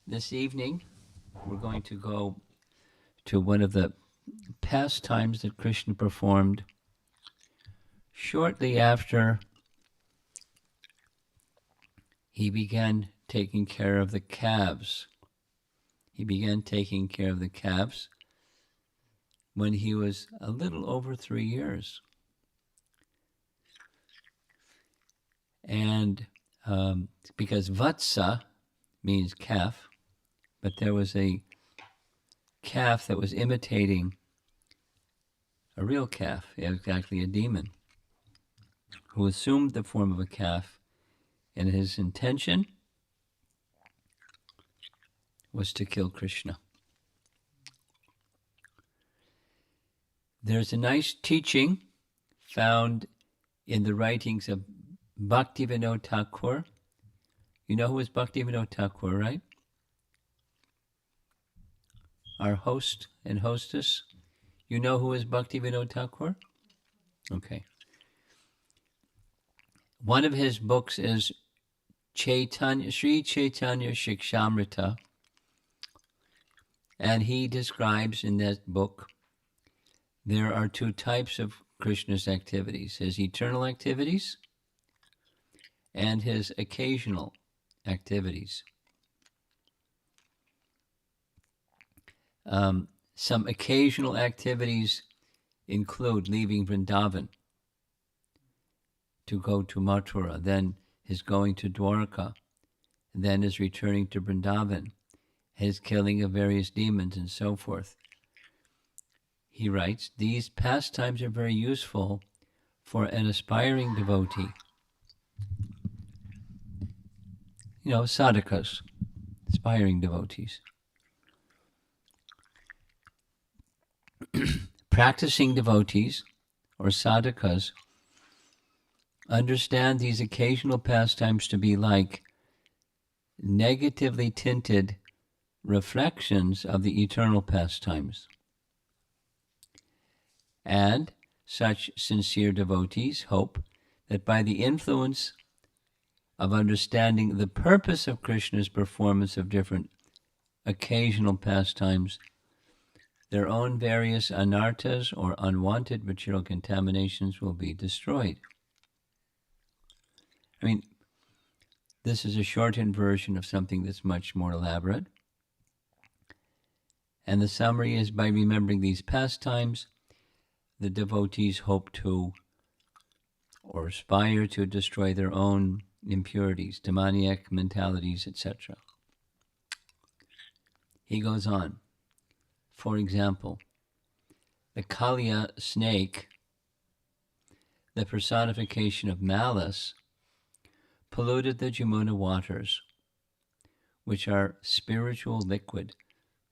This evening, we're going to go to one of the pastimes that Krishna performed shortly after he began taking care of the calves. He began taking care of the calves when he was a little over 3 years. And because Vatsa means calf, but there was a calf that was imitating a real calf, exactly a demon, who assumed the form of a calf, and his intention was to kill Krishna. There's a nice teaching found in the writings of Bhaktivinoda Thakur. You know who is Bhaktivinoda Thakur, right? Our host and hostess. You know who is Bhaktivinoda Thakur? Okay. One of his books is Sri Chaitanya Shikshamrita, and he describes in that book there are two types of Krishna's activities: his eternal activities and his occasional activities. Some occasional activities include leaving Vrindavan to go to Mathura, then his going to Dwarka, then his returning to Vrindavan, his killing of various demons, and so forth. He writes, these pastimes are very useful for an aspiring devotee. You know, sadhakas, aspiring devotees. Practicing devotees, or sadhakas, understand these occasional pastimes to be like negatively tinted reflections of the eternal pastimes. And such sincere devotees hope that by the influence of understanding the purpose of Krishna's performance of different occasional pastimes, their own various anarthas or unwanted material contaminations will be destroyed. I mean, this is a shortened version of something that's much more elaborate. And the summary is, by remembering these pastimes, the devotees hope to or aspire to destroy their own impurities, demoniac mentalities, etc. He goes on. For example, the Kaliya snake, the personification of malice, polluted the Jamuna waters, which are spiritual liquid.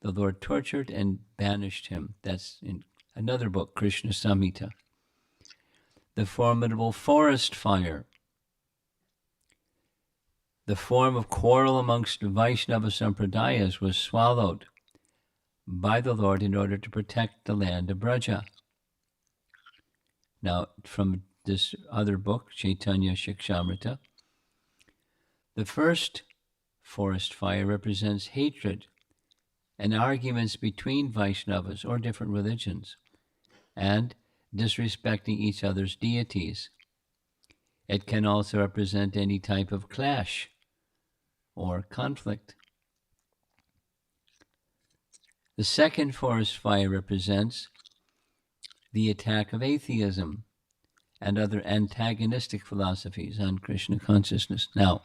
The Lord tortured and banished him. That's in another book, Krishna Samhita. The formidable forest fire, the form of quarrel amongst Vaishnava Sampradayas, was swallowed by the Lord in order to protect the land of Braja. Now, from this other book, Chaitanya Shikshamrita, the first forest fire represents hatred and arguments between Vaishnavas or different religions, and disrespecting each other's deities. It can also represent any type of clash or conflict. The second forest fire represents the attack of atheism and other antagonistic philosophies on Krishna consciousness. Now,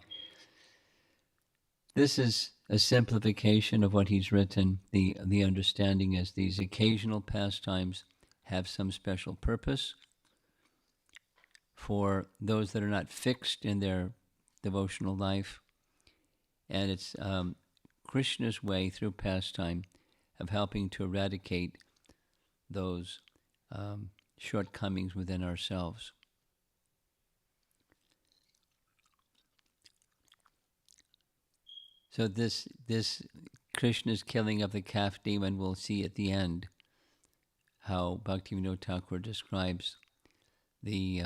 this is a simplification of what he's written. The understanding is these occasional pastimes have some special purpose for those that are not fixed in their devotional life. And it's Krishna's way through pastime of helping to eradicate those shortcomings within ourselves. So this Krishna's killing of the calf demon, we'll see at the end how Bhaktivinoda Thakur describes the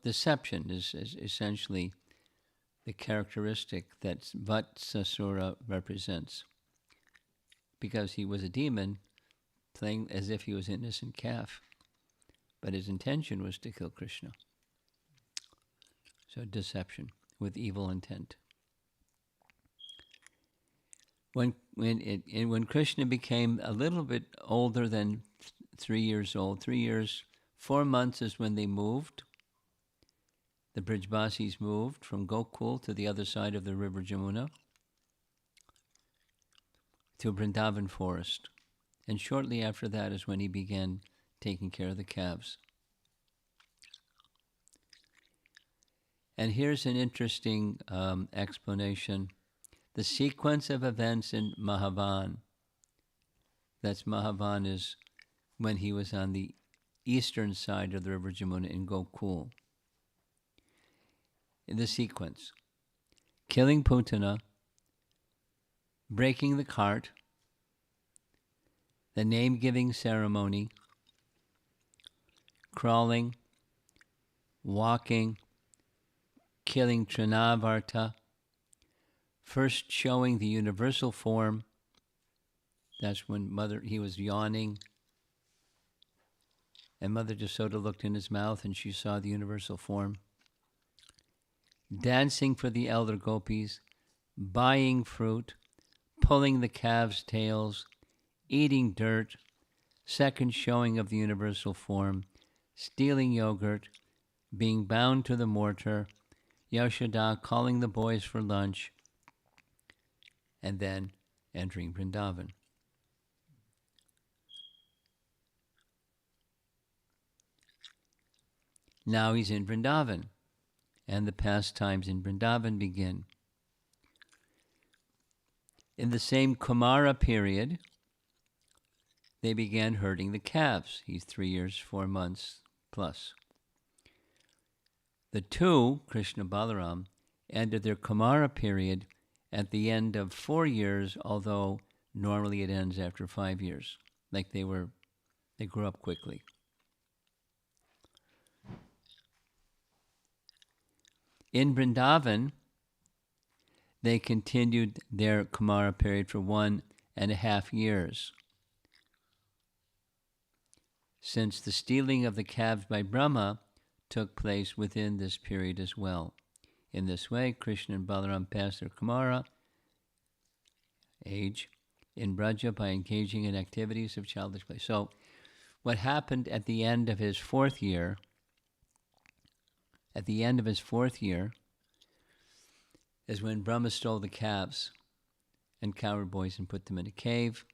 deception is essentially the characteristic that Vatsasura represents, because he was a demon playing as if he was an innocent calf, but his intention was to kill Krishna. So deception with evil intent. When Krishna became a little bit older than 3 years old, 3 years, 4 months is when they moved. The Brijbasis moved from Gokul to the other side of the river Jamuna to Vrindavan forest. And shortly after that is when he began taking care of the calves. And here's an interesting explanation. The sequence of events in Mahavan, that's Mahavan is when he was on the eastern side of the river Jamuna in Gokul. In the sequence, killing Putana, breaking the cart, the name-giving ceremony, crawling, walking, killing Trinavarta, first showing the universal form. That's when he was yawning, and Mother Jasoda looked in his mouth and she saw the universal form. Dancing for the elder gopis, buying fruit, pulling the calves' tails, eating dirt, second showing of the universal form, stealing yogurt, being bound to the mortar, Yashoda calling the boys for lunch, and then entering Vrindavan. Now he's in Vrindavan, and the pastimes in Vrindavan begin. In the same Kumara period, they began herding the calves. He's 3 years, 4 months plus. The two, Krishna Balaram, ended their Kumara period at the end of 4 years, although normally it ends after 5 years. Like they grew up quickly. In Vrindavan, they continued their Kumara period for 1.5 years. Since the stealing of the calves by Brahma took place within this period as well. In this way, Krishna and Balaram passed their Kumara age in Braja by engaging in activities of childish play. So what happened at the end of his 4th year, is when Brahma stole the calves and cowherd boys and put them in a cave.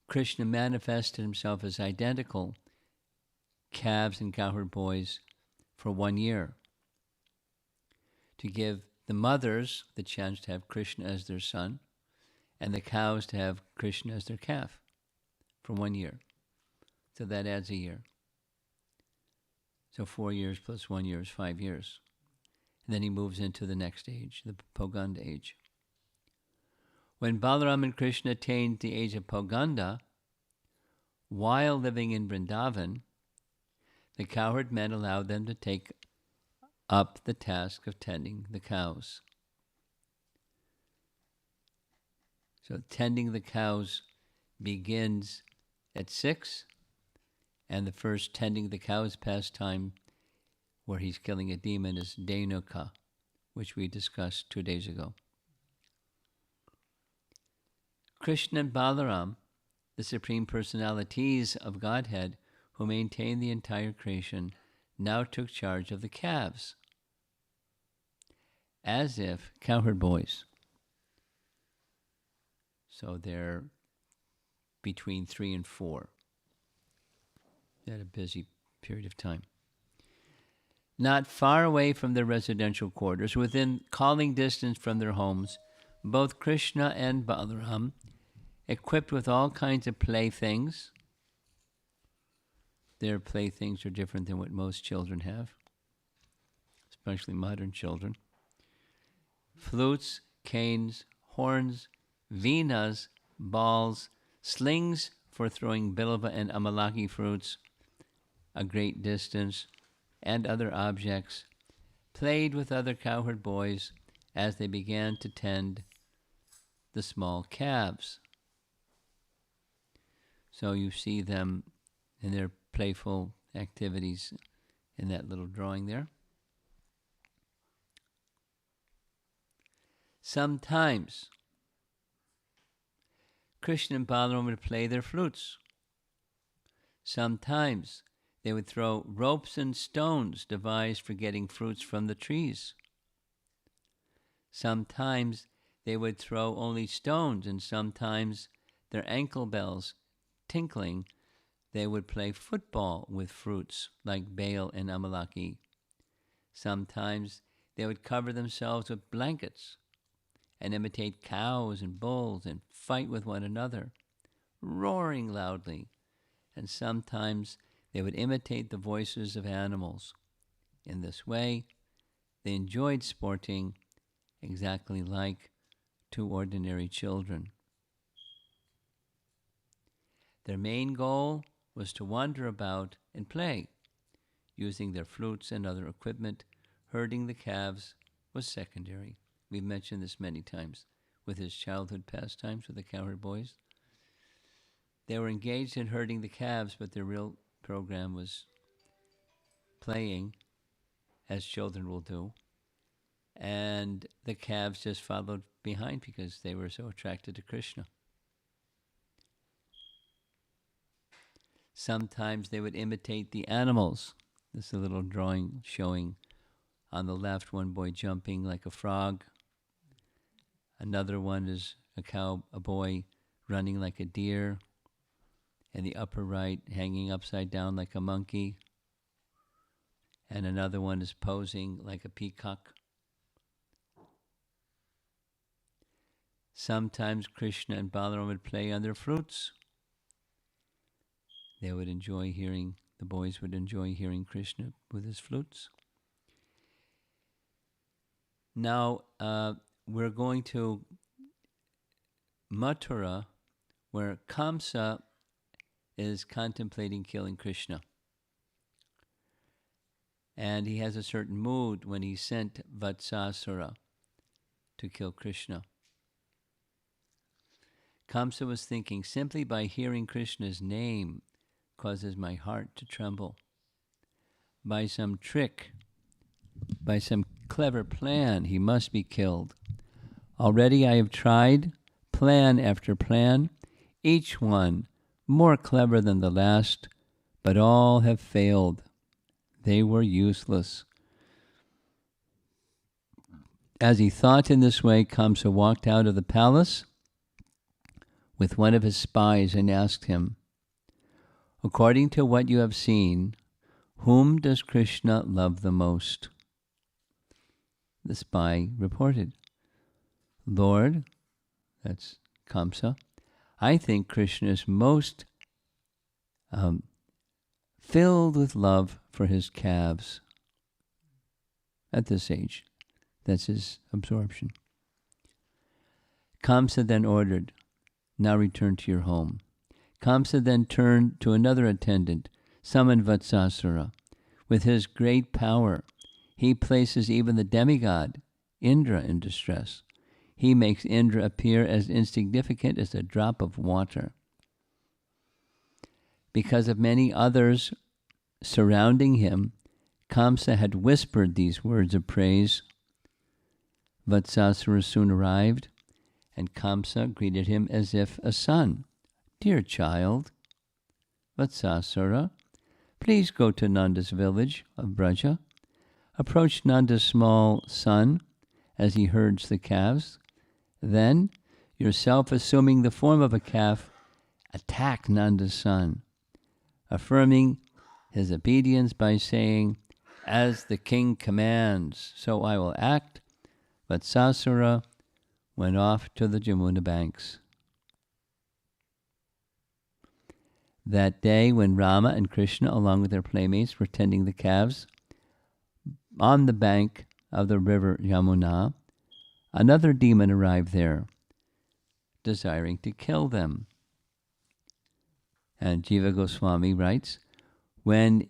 Krishna manifested himself as identical calves and cowherd boys for 1 year to give the mothers the chance to have Krishna as their son and the cows to have Krishna as their calf for 1 year. So that adds a year. So 4 years plus 1 year is 5 years. And then he moves into the next age, the Poganda age. When Balaram and Krishna attained the age of Poganda, while living in Vrindavan, the cowherd men allowed them to take up the task of tending the cows. So tending the cows begins at 6, and the first tending the cows pastime where he's killing a demon is Denuka, which we discussed 2 days ago. Krishna and Balaram, the Supreme Personalities of Godhead, who maintain the entire creation, now took charge of the calves, as if cowherd boys. So they're between 3 and 4. They had a busy period of time. Not far away from their residential quarters, within calling distance from their homes, both Krishna and Balaram, equipped with all kinds of playthings. Their playthings are different than what most children have, especially modern children. Flutes, canes, horns, veenas, balls, slings for throwing bilava and amalaki fruits a great distance, and other objects, played with other cowherd boys as they began to tend the small calves. So you see them in their playful activities in that little drawing there. Sometimes Krishna and Balaram would play their flutes. Sometimes they would throw ropes and stones devised for getting fruits from the trees. Sometimes they would throw only stones, and sometimes their ankle bells tinkling, they would play football with fruits like Baal and Amalaki. Sometimes they would cover themselves with blankets and imitate cows and bulls and fight with one another, roaring loudly. And sometimes they would imitate the voices of animals. In this way, they enjoyed sporting exactly like two ordinary children. Their main goal was to wander about and play. Using their flutes and other equipment, herding the calves was secondary. We've mentioned this many times with his childhood pastimes with the cowherd boys. They were engaged in herding the calves, but their real program was playing, as children will do. And the calves just followed behind because they were so attracted to Krishna. Sometimes they would imitate the animals. This is a little drawing showing on the left one boy jumping like a frog. Another one is a boy running like a deer. And the upper right hanging upside down like a monkey. And another one is posing like a peacock. Sometimes Krishna and Balaram would play on their flutes. They would enjoy hearing, the boys would enjoy hearing Krishna with his flutes. Now, we're going to Mathura, where Kamsa is contemplating killing Krishna. And he has a certain mood when he sent Vatsasura to kill Krishna. Kamsa was thinking, simply by hearing Krishna's name causes my heart to tremble. By some trick, by some clever plan, he must be killed. Already I have tried plan after plan, each one more clever than the last, but all have failed. They were useless. As he thought in this way, Kamsa walked out of the palace with one of his spies and asked him, according to what you have seen, whom does Krishna love the most? The spy reported, Lord, that's Kamsa, I think Krishna is most filled with love for his calves. At this age, that's his absorption. Kamsa then ordered, now return to your home. Kamsa then turned to another attendant, summoned Vatsasura. With his great power, he places even the demigod, Indra, in distress. He makes Indra appear as insignificant as a drop of water. Because of many others surrounding him, Kamsa had whispered these words of praise. Vatsasura soon arrived, and Kamsa greeted him as if a son. Dear child, Vatsasura, please go to Nanda's village of Braja. Approach Nanda's small son as he herds the calves. Then, yourself assuming the form of a calf, attack Nanda's son, affirming his obedience by saying, as the king commands, so I will act. Vatsasura went off to the Jamuna banks. That day, when Rama and Krishna, along with their playmates, were tending the calves on the bank of the river Yamuna, another demon arrived there, desiring to kill them. And Jiva Goswami writes, when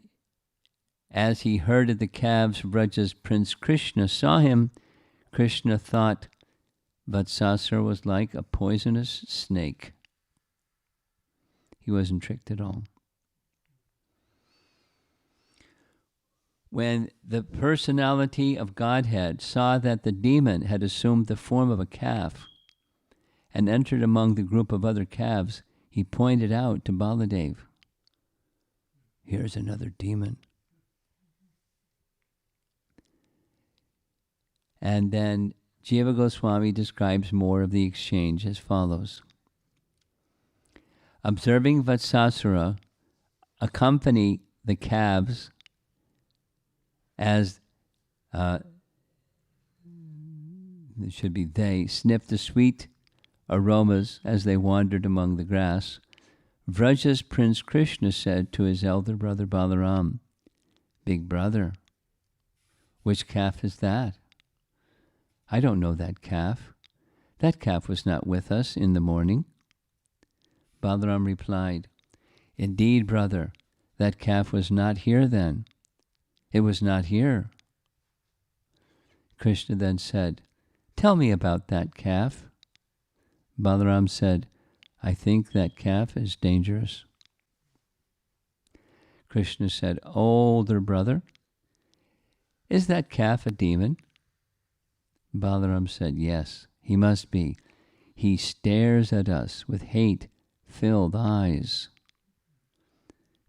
As he herded the calves, Vraja's Prince Krishna saw him. Krishna thought Vatsasura was like a poisonous snake. He wasn't tricked at all. When the personality of Godhead saw that the demon had assumed the form of a calf and entered among the group of other calves, he pointed out to Baladev, "Here's another demon." And then Jiva Goswami describes more of the exchange as follows. Observing Vatsasura accompany the calves as it should be they sniffed the sweet aromas as they wandered among the grass, Vraja's Prince Krishna said to his elder brother Balaram, "Big brother, which calf is that? I don't know that calf. That calf was not with us in the morning." Balaram replied, "Indeed, brother, that calf was not here then. It was not here." Krishna then said, "Tell me about that calf." Balaram said, "I think that calf is dangerous." Krishna said, "Older brother, is that calf a demon?" Balaram said, "Yes, he must be. He stares at us with hate-filled eyes."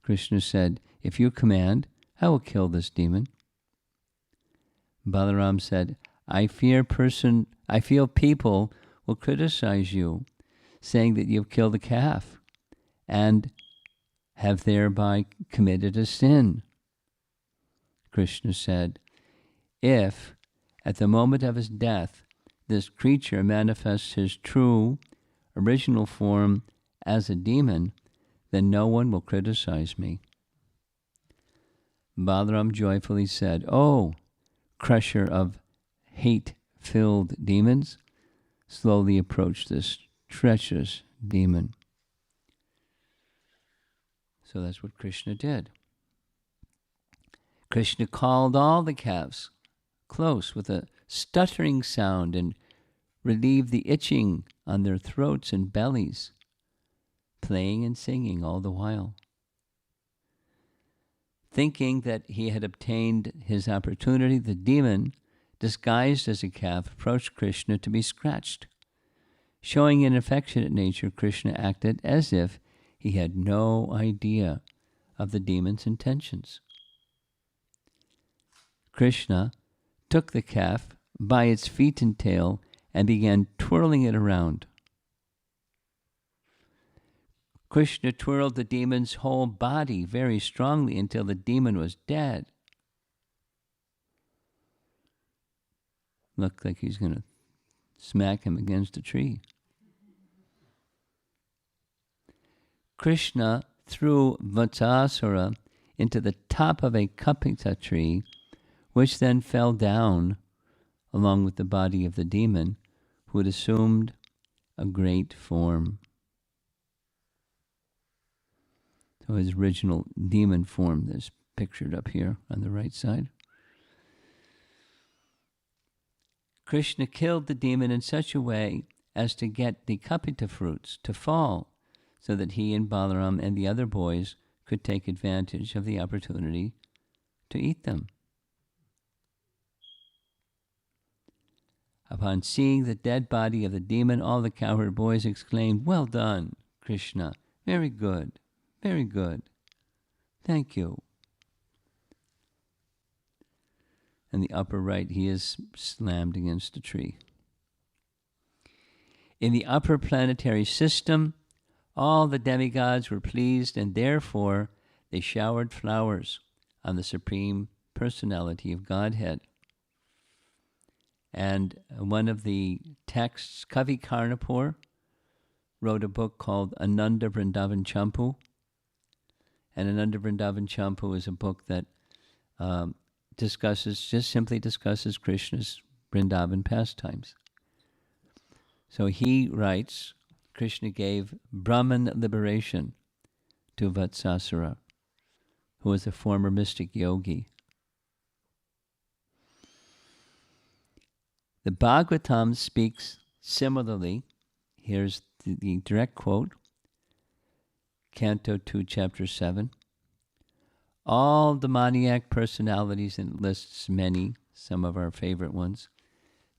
Krishna said, "If you command, I will kill this demon." Balaram said, I feel people will criticize you, saying that you've killed a calf and have thereby committed a sin." Krishna said, "If at the moment of his death this creature manifests his true, original form as a demon, then no one will criticize me." Balaram joyfully said, "Oh, crusher of hate-filled demons, slowly approach this treacherous demon." So that's what Krishna did. Krishna called all the calves close with a stuttering sound and relieved the itching on their throats and bellies, playing and singing all the while. Thinking that he had obtained his opportunity, the demon, disguised as a calf, approached Krishna to be scratched. Showing an affectionate nature, Krishna acted as if he had no idea of the demon's intentions. Krishna took the calf by its feet and tail and began twirling it around. Krishna twirled the demon's whole body very strongly until the demon was dead. Looked like he's going to smack him against a tree. Krishna threw Vatsasura into the top of a kapita tree, which then fell down along with the body of the demon, who had assumed a great form. So his original demon form is pictured up here on the right side. Krishna killed the demon in such a way as to get the kapita fruits to fall, so that he and Balaram and the other boys could take advantage of the opportunity to eat them. Upon seeing the dead body of the demon, all the cowherd boys exclaimed, "Well done, Krishna. Very good, very good. Thank you." In the upper right, he is slammed against a tree. In the upper planetary system, all the demigods were pleased, and therefore they showered flowers on the Supreme Personality of Godhead. And one of the texts, Kavi Karnapur, wrote a book called Ananda Vrindavan Champu. And Ananda Vrindavan Champu is a book that simply discusses Krishna's Vrindavan pastimes. So he writes, Krishna gave Brahman liberation to Vatsasura, who was a former mystic yogi. The Bhagavatam speaks similarly. Here's the direct quote, Canto 2, Chapter 7. All demoniac personalities, and it lists many, some of our favorite ones.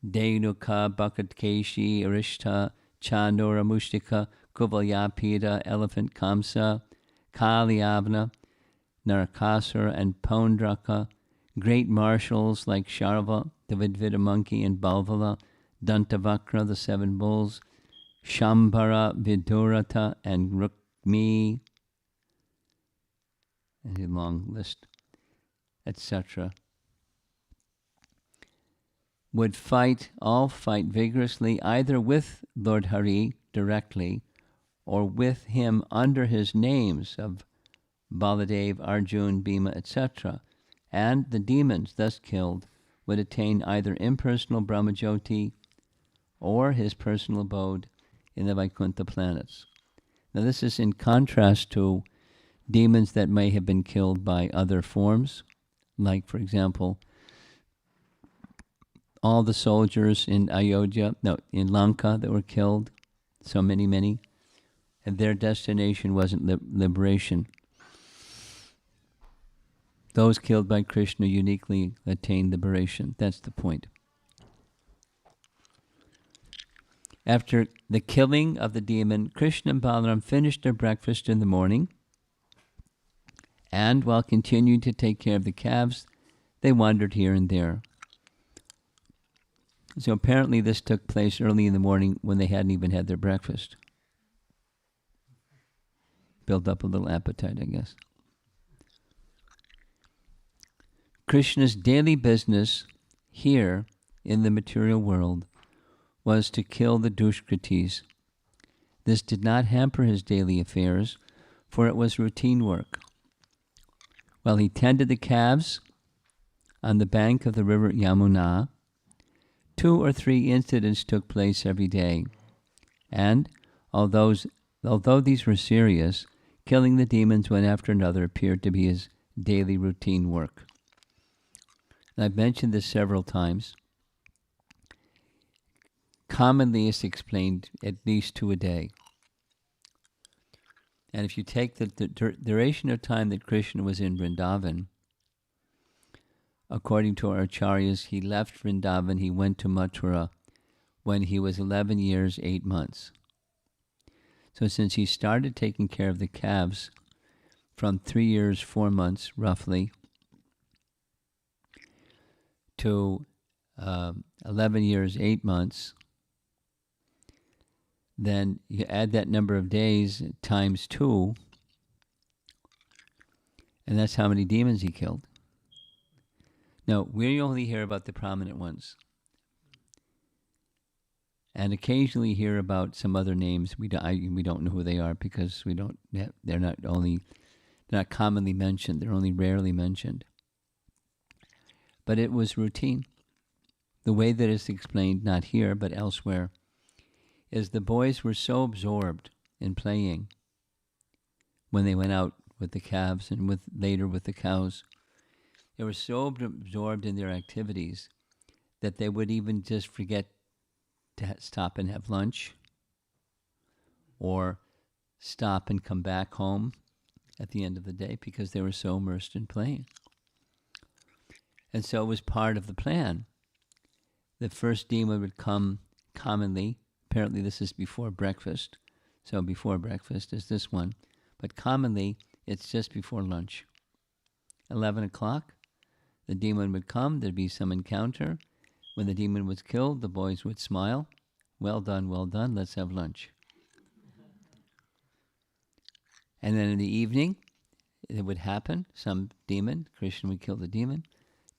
Denuka, Bhakatkeshi, Arishta, Chandora, Mushtika, Kuvalyapida, Elephant Kamsa, Kalyabna, Narakasura, and Pondraka, great marshals like Sharva, the Vidvida monkey, and Balvala, Dantavakra, the seven bulls, Shambhara, Vidurata, and Rukmi, and a long list, etc., would all fight vigorously, either with Lord Hari directly, or with him under his names of Baladev, Arjun, Bhima, etc., and the demons thus killed would attain either impersonal Brahmajyoti or his personal abode in the Vaikuntha planets. Now this is in contrast to demons that may have been killed by other forms, like, for example, all the soldiers in in Lanka that were killed, so many, and their destination wasn't liberation. Those killed by Krishna uniquely attained liberation. That's the point. After the killing of the demon, Krishna and Balaram finished their breakfast in the morning, and while continuing to take care of the calves, they wandered here and there. So apparently this took place early in the morning when they hadn't even had their breakfast. Built up a little appetite, I guess. Krishna's daily business here in the material world was to kill the Dushkritis. This did not hamper his daily affairs, for it was routine work. While he tended the calves on the bank of the river Yamuna, 2 or 3 incidents took place every day, and although these were serious, killing the demons one after another appeared to be his daily routine work. And I've mentioned this several times. Commonly it's explained at least 2 a day. And if you take the duration of time that Krishna was in Vrindavan, according to our acharyas, he left Vrindavan, he went to Mathura when he was 11 years, 8 months. So since he started taking care of the calves from 3 years, 4 months, roughly, to 11 years, 8 months, then you add that number of days times 2, and that's how many demons he killed. Now, we only hear about the prominent ones, and occasionally hear about some other names. We don't know who they are because they're not commonly mentioned. They're only rarely mentioned. But it was routine. The way that it's explained, not here but elsewhere, is the boys were so absorbed in playing when they went out with the calves and later with the cows. They were so absorbed in their activities that they would even just forget to stop and have lunch or stop and come back home at the end of the day because they were so immersed in playing. And so it was part of the plan. The first demon would come commonly. Apparently this is before breakfast. So before breakfast is this one. But commonly it's just before lunch. 11 o'clock, the demon would come. There'd be some encounter. When the demon was killed, the boys would smile. Well done, let's have lunch. And then in the evening, it would happen. Some demon, Krishna would kill the demon.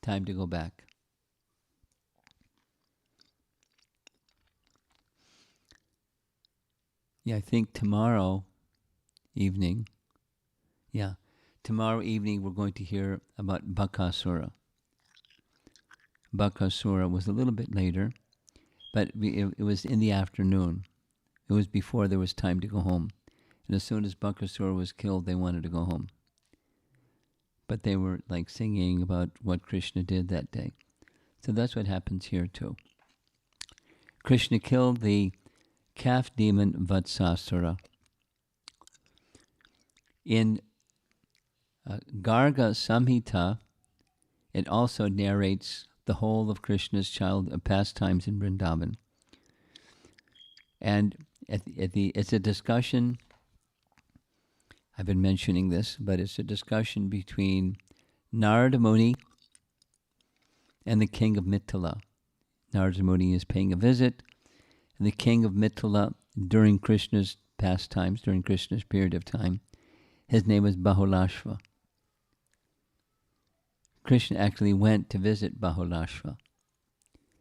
Time to go back. Yeah, I think tomorrow evening we're going to hear about Vatsasura. Vatsasura was a little bit later, but it was in the afternoon. It was before there was time to go home. And as soon as Vatsasura was killed, they wanted to go home. but they were like singing about what Krishna did that day. So that's what happens here too. Krishna killed the calf demon Vatsasura. In Garga Samhita, it also narrates the whole of Krishna's pastimes in Vrindavan. And it's a discussion, I've been mentioning this, but it's a discussion between Narada Muni and the king of Mithila. Narada Muni is paying a visit, and the king of Mithila, during Krishna's pastimes, during Krishna's period of time, his name was Bahulashva. Krishna actually went to visit Bahulashva.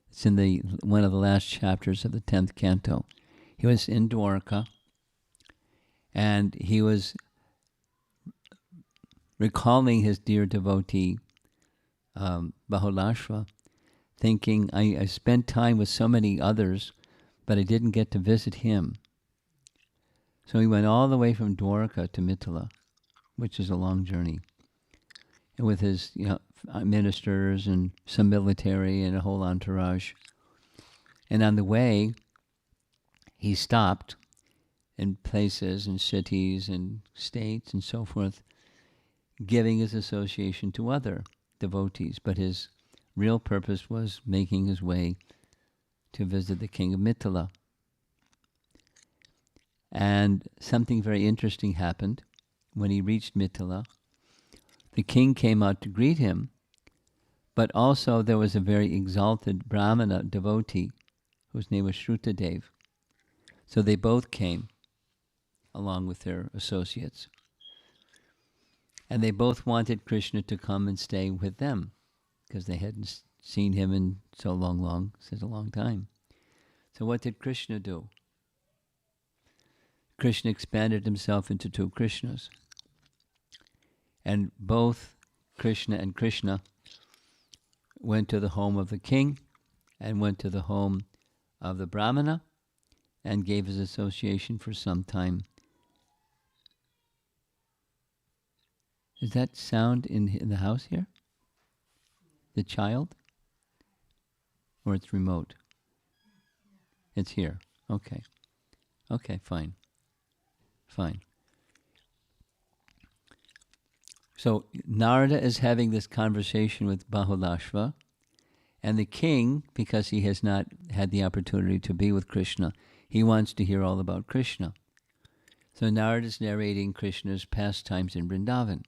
It's in one of the last chapters of the 10th canto. He was in Dwarka, and he was recalling his dear devotee, Bahulashva, thinking, I spent time with so many others, but I didn't get to visit him. So he went all the way from Dwarka to Mithila, which is a long journey, and with his ministers and some military and a whole entourage. And on the way, he stopped in places and cities and states and so forth, giving his association to other devotees. But his real purpose was making his way to visit the king of Mithila. And something very interesting happened when he reached Mithila. The king came out to greet him, but also there was a very exalted Brahmana devotee whose name was Shrutadev. So they both came along with their associates. And they both wanted Krishna to come and stay with them because they hadn't seen him in such a long time. So what did Krishna do? Krishna expanded himself into two Krishnas. And both Krishna and Krishna went to the home of the king and went to the home of the Brahmana and gave his association for some time. Is that sound in the house here? The child? Or it's remote? It's here. Okay. Okay, fine. Fine. So Narada is having this conversation with Bahulashva, and the king, because he has not had the opportunity to be with Krishna, he wants to hear all about Krishna. So Narada is narrating Krishna's pastimes in Vrindavan,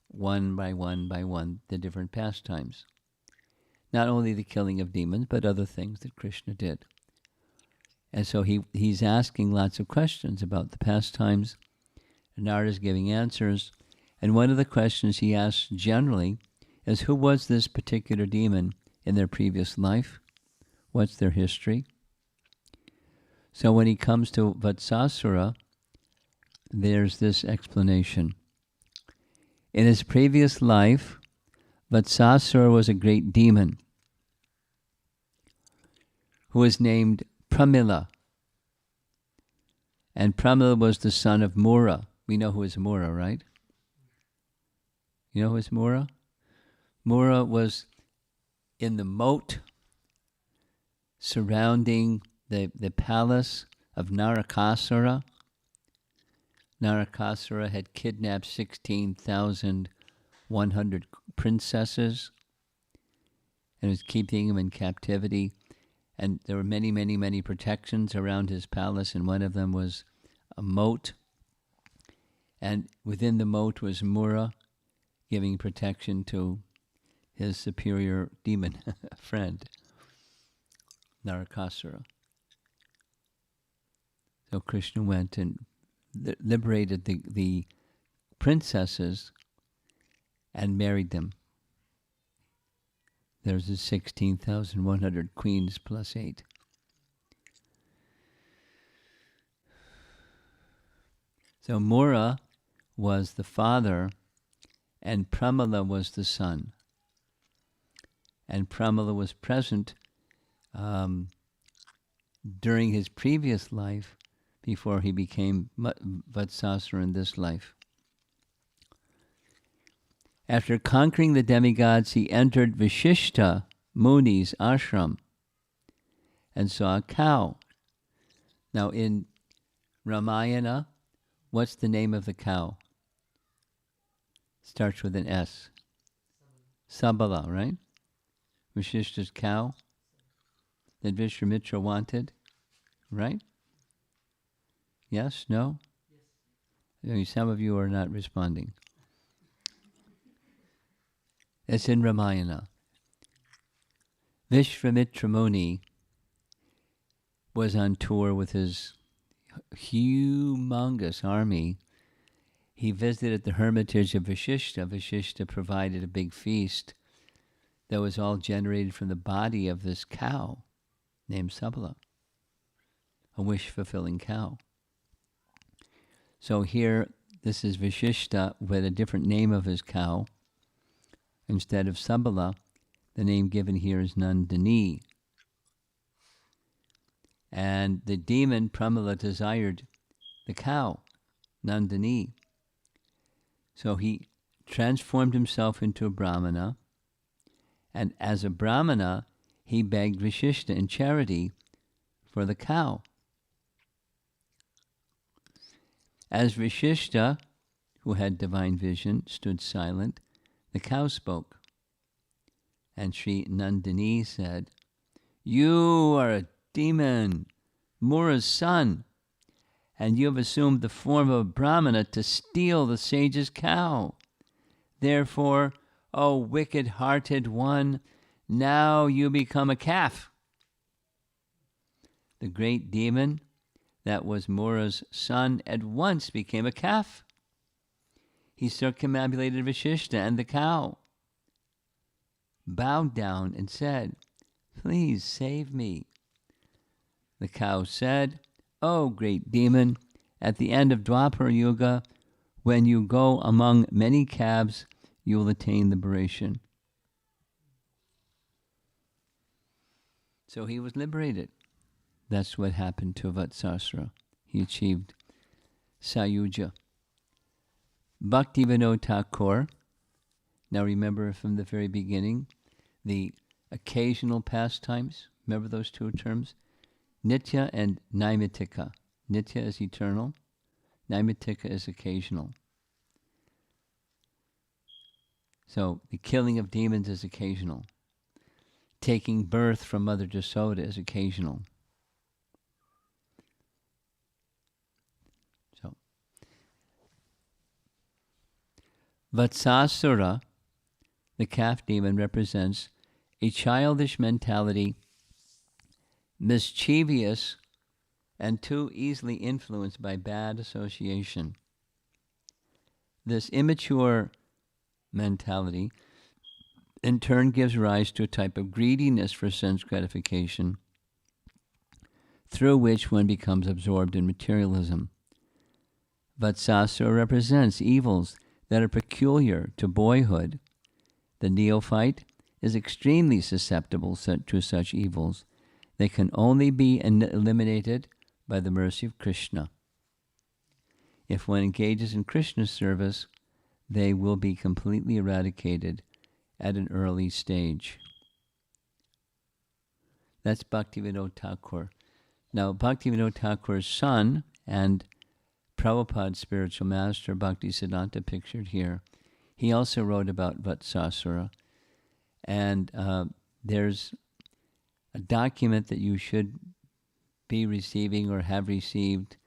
one by one, the different pastimes. Not only the killing of demons, but other things that Krishna did. And so he's asking lots of questions about the pastimes, and Narada is giving answers. And one of the questions he asks generally is, who was this particular demon in their previous life? What's their history? So when he comes to Vatsasura, there's this explanation. In his previous life, Vatsasura was a great demon who was named Pramila. And Pramila was the son of Mura. We know who is Mura, right? You know who is Mura? Mura was in the moat surrounding the palace of Narakasura. Narakasura had kidnapped 16,100 princesses and was keeping them in captivity. And there were many, many, many protections around his palace, and one of them was a moat. And within the moat was Mura, giving protection to his superior demon friend, Narakasura. So Krishna went and liberated the princesses and married them. There's the 16,100 queens plus 8. So Mura was the father, and Pramila was the son. And Pramila was present during his previous life before he became Vatsasura in this life. After conquering the demigods, he entered Vishishta Muni's ashram and saw a cow. Now in Ramayana, what's the name of the cow? Starts with an S. Sabala, right? Vishishta's cow that Vishwamitra wanted, right? Yes? No? Some of you are not responding. It's in Ramayana. Vishwamitra Muni was on tour with his humongous army. He visited the hermitage of Vashishta. Vashishta provided a big feast that was all generated from the body of this cow named Sabala, a wish-fulfilling cow. So here, this is Vashishta with a different name of his cow. Instead of Sabala, the name given here is Nandini. And the demon Pramala desired the cow, Nandini. So he transformed himself into a Brahmana, and as a Brahmana, he begged Vashishta in charity for the cow. As Vashishta, who had divine vision, stood silent, the cow spoke. And Sri Nandini said, "You are a demon, Mura's son, and you have assumed the form of a Brahmana to steal the sage's cow. Therefore, O wicked-hearted one, now you become a calf." The great demon that was Mura's son at once became a calf. He circumambulated Vashishta and the cow, bowed down and said, "Please save me." The cow said, "O great demon, at the end of Dwapara Yuga, when you go among many calves, you will attain liberation." So he was liberated. That's what happened to Vatsasura. He achieved Sayuja. Bhaktivinoda Thakur, now remember from the very beginning, the occasional pastimes, remember those two terms? Nitya and Naimittika. Nitya is eternal, Naimittika is occasional. So the killing of demons is occasional. Taking birth from Mother Jasoda is occasional. So Vatsasura, the calf demon, represents a childish mentality, mischievous and too easily influenced by bad association. This immature mentality in turn gives rise to a type of greediness for sense gratification, through which one becomes absorbed in materialism. Vatsasura represents evils that are peculiar to boyhood. The neophyte is extremely susceptible to such evils. They can only be eliminated by the mercy of Krishna. If one engages in Krishna's service, they will be completely eradicated at an early stage. That's Bhaktivinoda Thakur. Now, Bhaktivinoda Thakur's son and Prabhupada's spiritual master, Bhaktisiddhanta, pictured here, he also wrote about Vatsasura. And there's a document that you should be receiving or have received,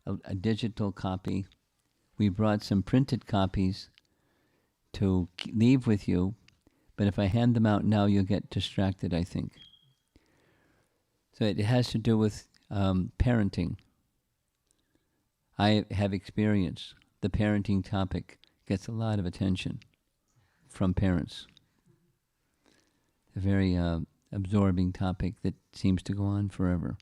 a digital copy. We brought some printed copies to leave with you, but if I hand them out now, you'll get distracted, I think. So it has to do with parenting. I have experience. The parenting topic gets a lot of attention from parents. A very absorbing topic that seems to go on forever.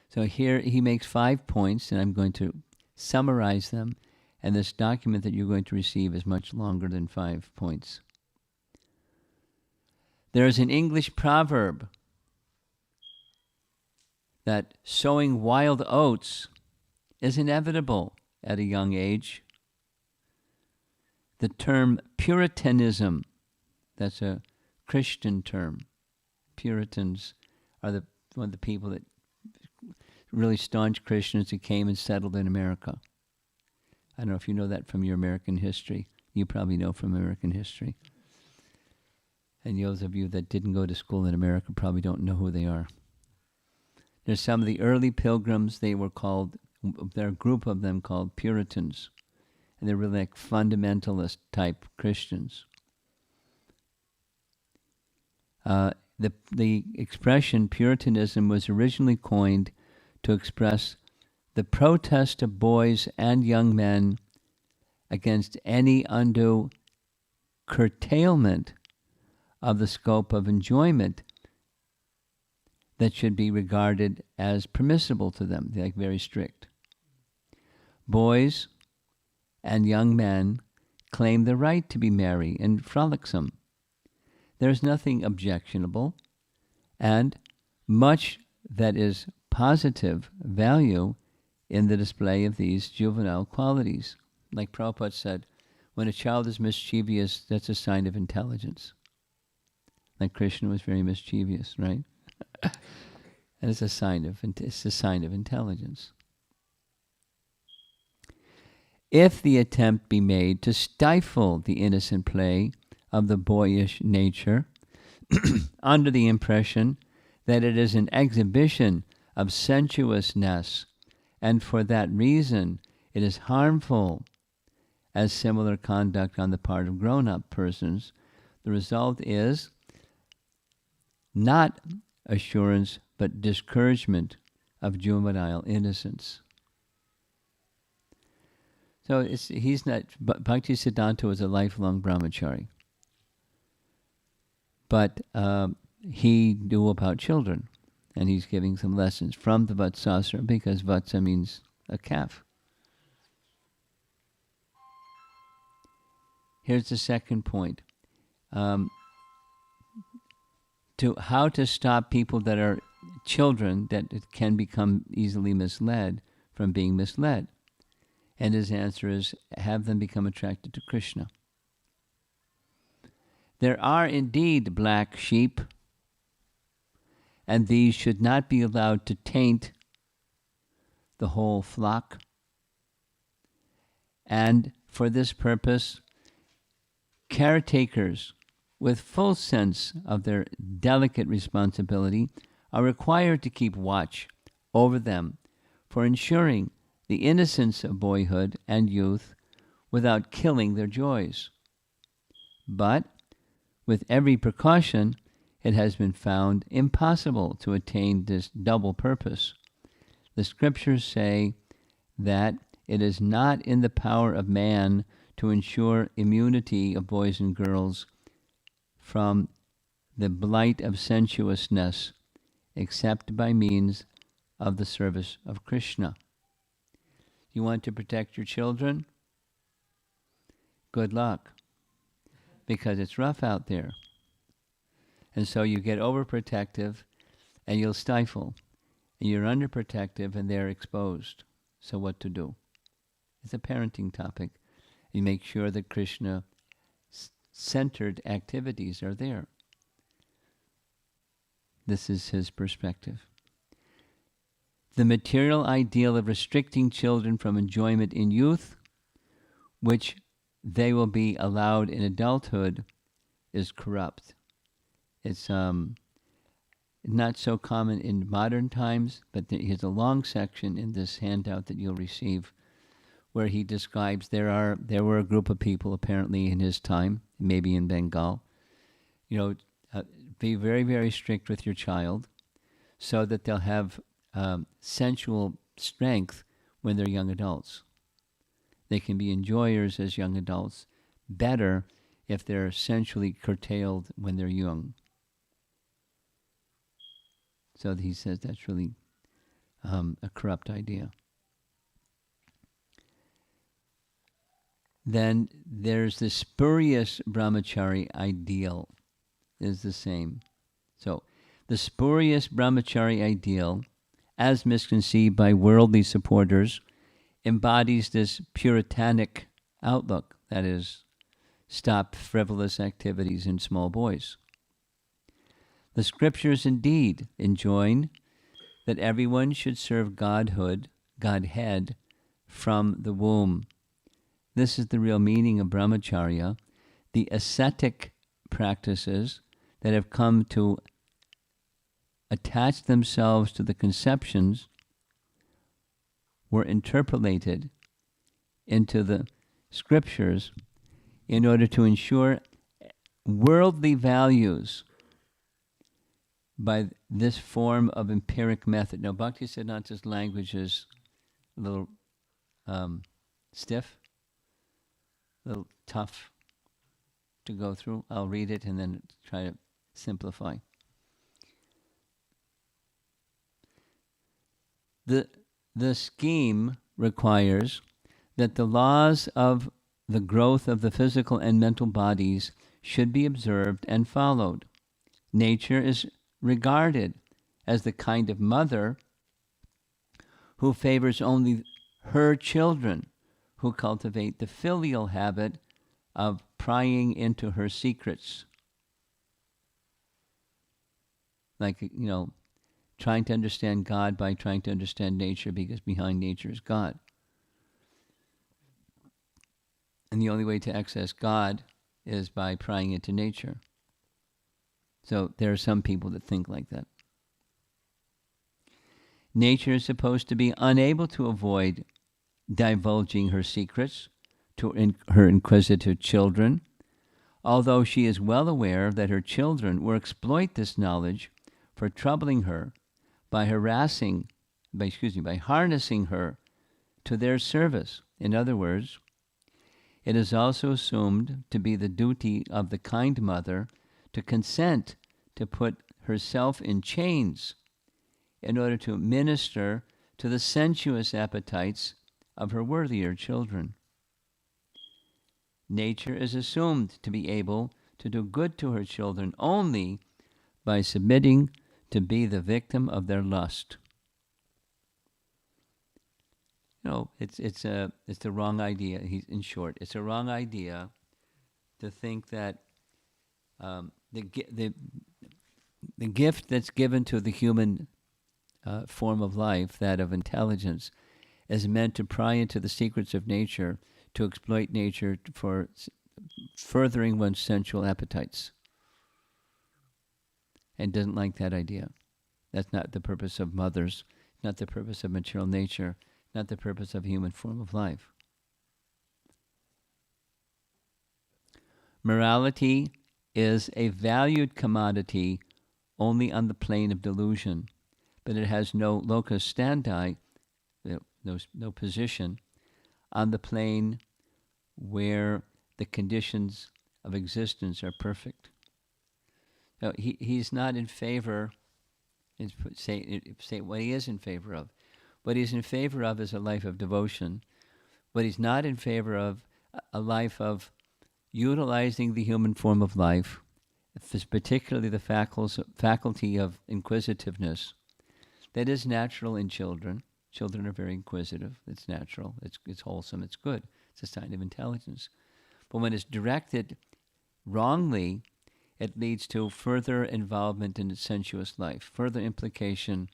So here he makes 5 points, and I'm going to summarize them. And this document that you're going to receive is much longer than 5 points. There is an English proverb that sowing wild oats is inevitable at a young age. the term Puritanism, that's a Christian term. Puritans are one of the people that really staunch Christians who came and settled in America. I don't know if you know that from your American history. You probably know from American history. And those of you that didn't go to school in America probably don't know who they are. There's some of the early pilgrims, there are a group of them called Puritans. And they're really like fundamentalist type Christians. The expression Puritanism was originally coined to express the protest of boys and young men against any undue curtailment of the scope of enjoyment that should be regarded as permissible to them. They're like very strict. Boys and young men claim the right to be merry and frolicsome. There's nothing objectionable, and much that is positive value in the display of these juvenile qualities. Like Prabhupada said, when a child is mischievous, that's a sign of intelligence. Like Krishna was very mischievous, right? And it's a sign of intelligence. If the attempt be made to stifle the innocent play of the boyish nature under the impression that it is an exhibition of sensuousness, and for that reason it is harmful, as similar conduct on the part of grown-up persons, the result is not assurance but discouragement of juvenile innocence. So he's not. Bhaktisiddhanta was a lifelong brahmachari, but he knew about children, and he's giving some lessons from the Vatsasura, because Vatsa means a calf. Here's the second point. To how to stop people that are children that can become easily misled from being misled. And his answer is, have them become attracted to Krishna. There are indeed black sheep, and these should not be allowed to taint the whole flock. And for this purpose, caretakers with full sense of their delicate responsibility are required to keep watch over them for ensuring the innocence of boyhood and youth without killing their joys. But with every precaution, it has been found impossible to attain this double purpose. The scriptures say that it is not in the power of man to ensure immunity of boys and girls from the blight of sensuousness, except by means of the service of Krishna. You want to protect your children? Good luck, because it's rough out there. And so you get overprotective and you'll stifle. And you're underprotective and they're exposed. So what to do? It's a parenting topic. You make sure that Krishna-centered activities are there. This is his perspective. The material ideal of restricting children from enjoyment in youth, which they will be allowed in adulthood, is corrupt. It's not so common in modern times, but he has a long section in this handout that you'll receive where he describes there were a group of people apparently in his time, maybe in Bengal, be very, very strict with your child so that they'll have sensual strength when they're young adults. They can be enjoyers as young adults better if they're sensually curtailed when they're young. So he says that's really a corrupt idea. Then there's the spurious brahmachari ideal is the same. So the spurious brahmachari ideal, as misconceived by worldly supporters, embodies this puritanic outlook. That is, stop frivolous activities in small boys. The scriptures indeed enjoin that everyone should serve Godhead, from the womb. This is the real meaning of brahmacharya. The ascetic practices that have come to attach themselves to the conceptions were interpolated into the scriptures in order to ensure worldly values by this form of empiric method. Now, Bhaktisiddhanta's language is a little stiff, a little tough to go through. I'll read it and then try to simplify. The scheme requires that the laws of the growth of the physical and mental bodies should be observed and followed. Nature is regarded as the kind of mother who favors only her children, who cultivate the filial habit of prying into her secrets. Like, trying to understand God by trying to understand nature, because behind nature is God. And the only way to access God is by prying into nature. So there are some people that think like that. Nature is supposed to be unable to avoid divulging her secrets to her inquisitive children, although she is well aware that her children will exploit this knowledge for troubling her by harnessing her to their service. In other words, it is also assumed to be the duty of the kind mother to consent to put herself in chains in order to minister to the sensuous appetites of her worthier children. Nature is assumed to be able to do good to her children only by submitting to be the victim of their lust. It's the wrong idea. In short, it's a wrong idea to think that the gift that's given to the human form of life, that of intelligence, is meant to pry into the secrets of nature, to exploit nature for furthering one's sensual appetites. And doesn't like that idea. That's not the purpose of mothers, not the purpose of material nature, not the purpose of human form of life. Morality is a valued commodity only on the plane of delusion, but it has no locus standi, no position, on the plane where the conditions of existence are perfect. Now, he's not in favor, say what he is in favor of. What he's in favor of is a life of devotion. What he's not in favor of, a life of utilizing the human form of life, particularly the faculty of inquisitiveness, that is natural in children. Children are very inquisitive. It's natural. It's wholesome. It's good. It's a sign of intelligence. But when it's directed wrongly, it leads to further involvement in its sensuous life, further implication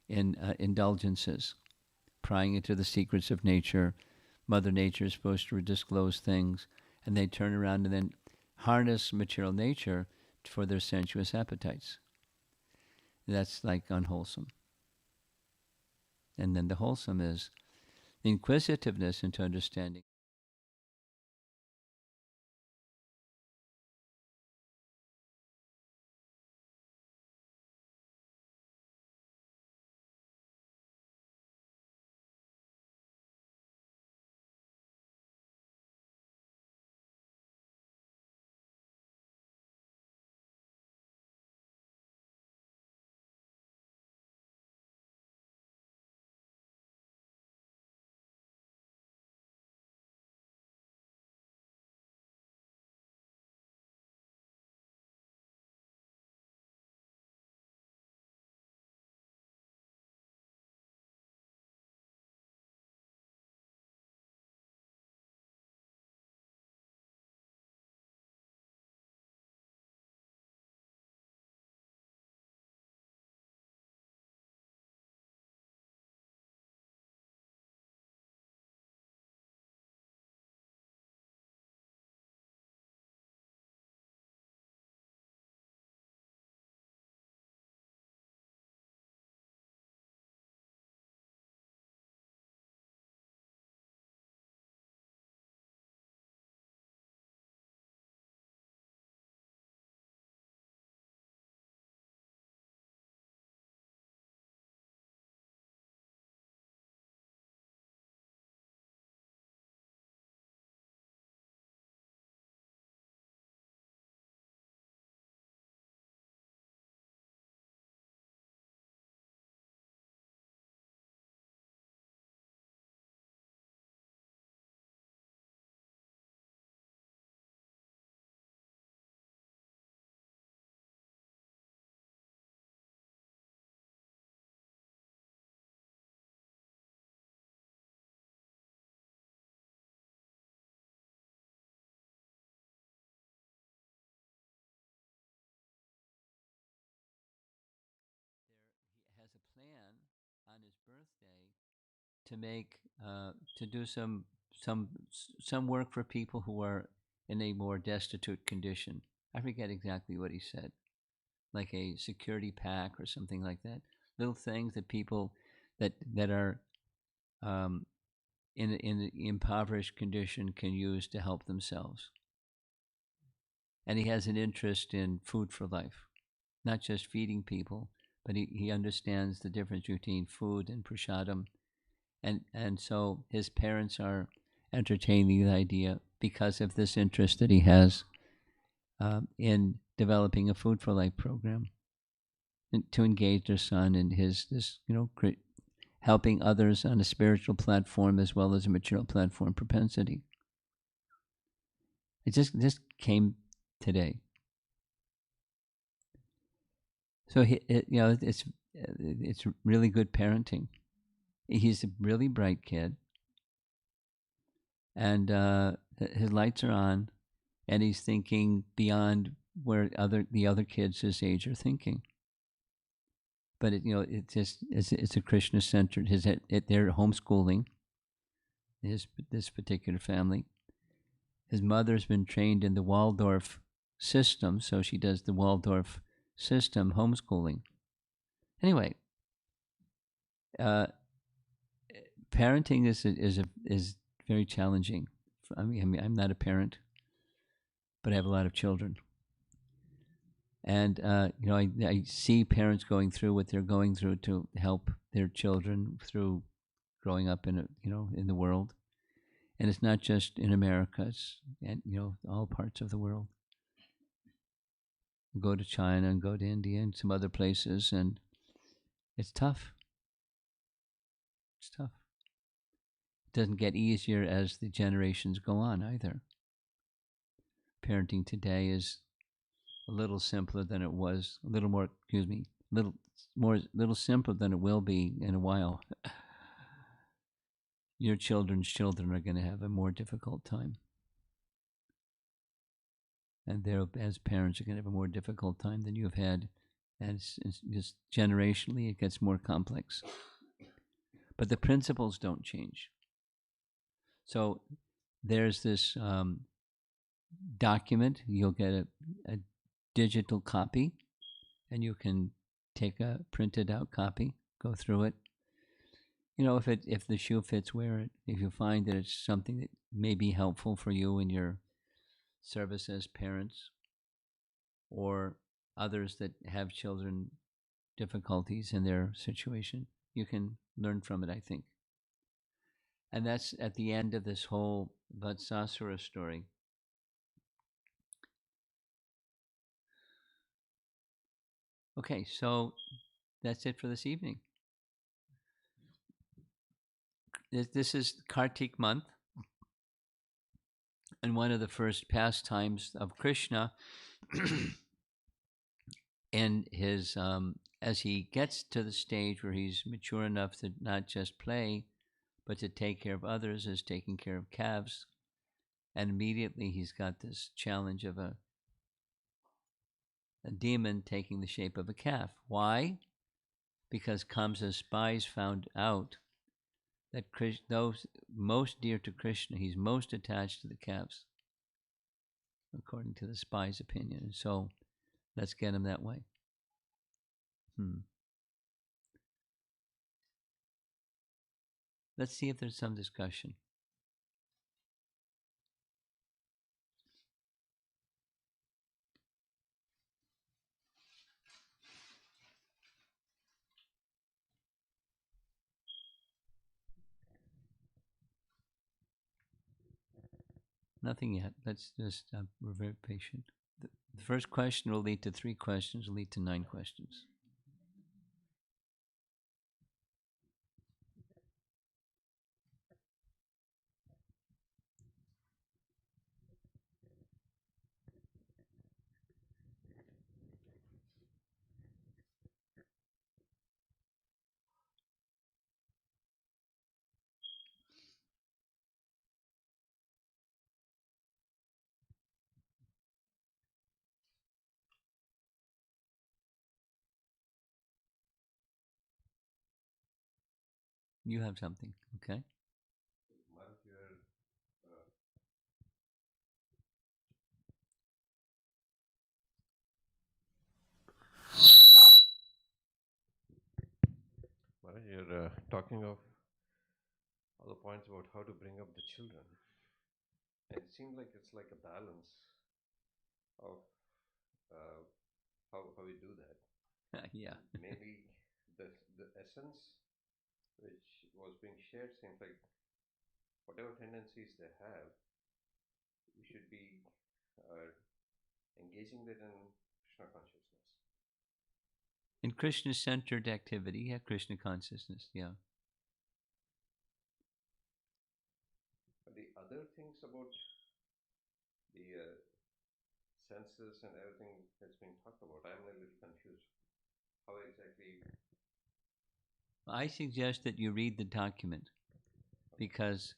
in indulgences, prying into the secrets of nature. Mother Nature is supposed to disclose things, and they turn around and then harness material nature for their sensuous appetites. That's like unwholesome. And then the wholesome is the inquisitiveness into understanding. to make to do some work for people who are in a more destitute condition. I forget exactly what he said, like a security pack or something like that. Little things that people that are um, in an impoverished condition can use to help themselves. And he has an interest in food for life, not just feeding people, but he understands the difference between food and prasadam. And so his parents are entertaining the idea because of this interest that he has in developing a food for life program and to engage their son in his this helping others on a spiritual platform as well as a material platform propensity. It just came today. So it's really good parenting. He's a really bright kid, and his lights are on, and he's thinking beyond where the other kids his age are thinking. But it's a Krishna centered. They're homeschooling this particular family. His mother's been trained in the Waldorf system, so she does the Waldorf system homeschooling. Anyway, uh, parenting is very challenging. I mean, I'm not a parent, but I have a lot of children, and I see parents going through what they're going through to help their children through growing up in the world, and it's not just in America; it's all parts of the world. Go to China and go to India and some other places, and it's tough. It's tough. It doesn't get easier as the generations go on either. Parenting today is a little simpler than it was, a little more, excuse me, little simpler than it will be in a while. Your children's children are going to have a more difficult time. And they're, as parents, are going to have a more difficult time than you've had. And it's just generationally, it gets more complex. But the principles don't change. So there's this document. You'll get a digital copy, and you can take a printed out copy, go through it. If the shoe fits, wear it. If you find that it's something that may be helpful for you in your service as parents or others that have children difficulties in their situation, you can learn from it, I think. And that's at the end of this whole Vatsasura story. Okay, so that's it for this evening. This is Kartik month, and one of the first pastimes of Krishna in his as he gets to the stage where he's mature enough to not just play, but to take care of others, is taking care of calves. And immediately he's got this challenge of a demon taking the shape of a calf. Why? Because Kamsa's spies found out that those most dear to Krishna, he's most attached to the calves, according to the spy's opinion. So let's get him that way. Let's see if there's some discussion. Nothing yet. Let's just, we're very patient. The first question will lead to 3 questions, will lead to 9 questions. You have something, okay? Maharaj, you're talking of all the points about how to bring up the children. And it seems like it's like a balance of uh, how we do that. Yeah. Maybe the essence which was being shared seems like whatever tendencies they have, we should be uh, engaging that in Krishna consciousness. In Krishna-centered activity, yeah, Krishna consciousness, yeah. But the other things about the senses and everything that's being talked about, I'm a little confused. How exactly? I suggest that you read the document because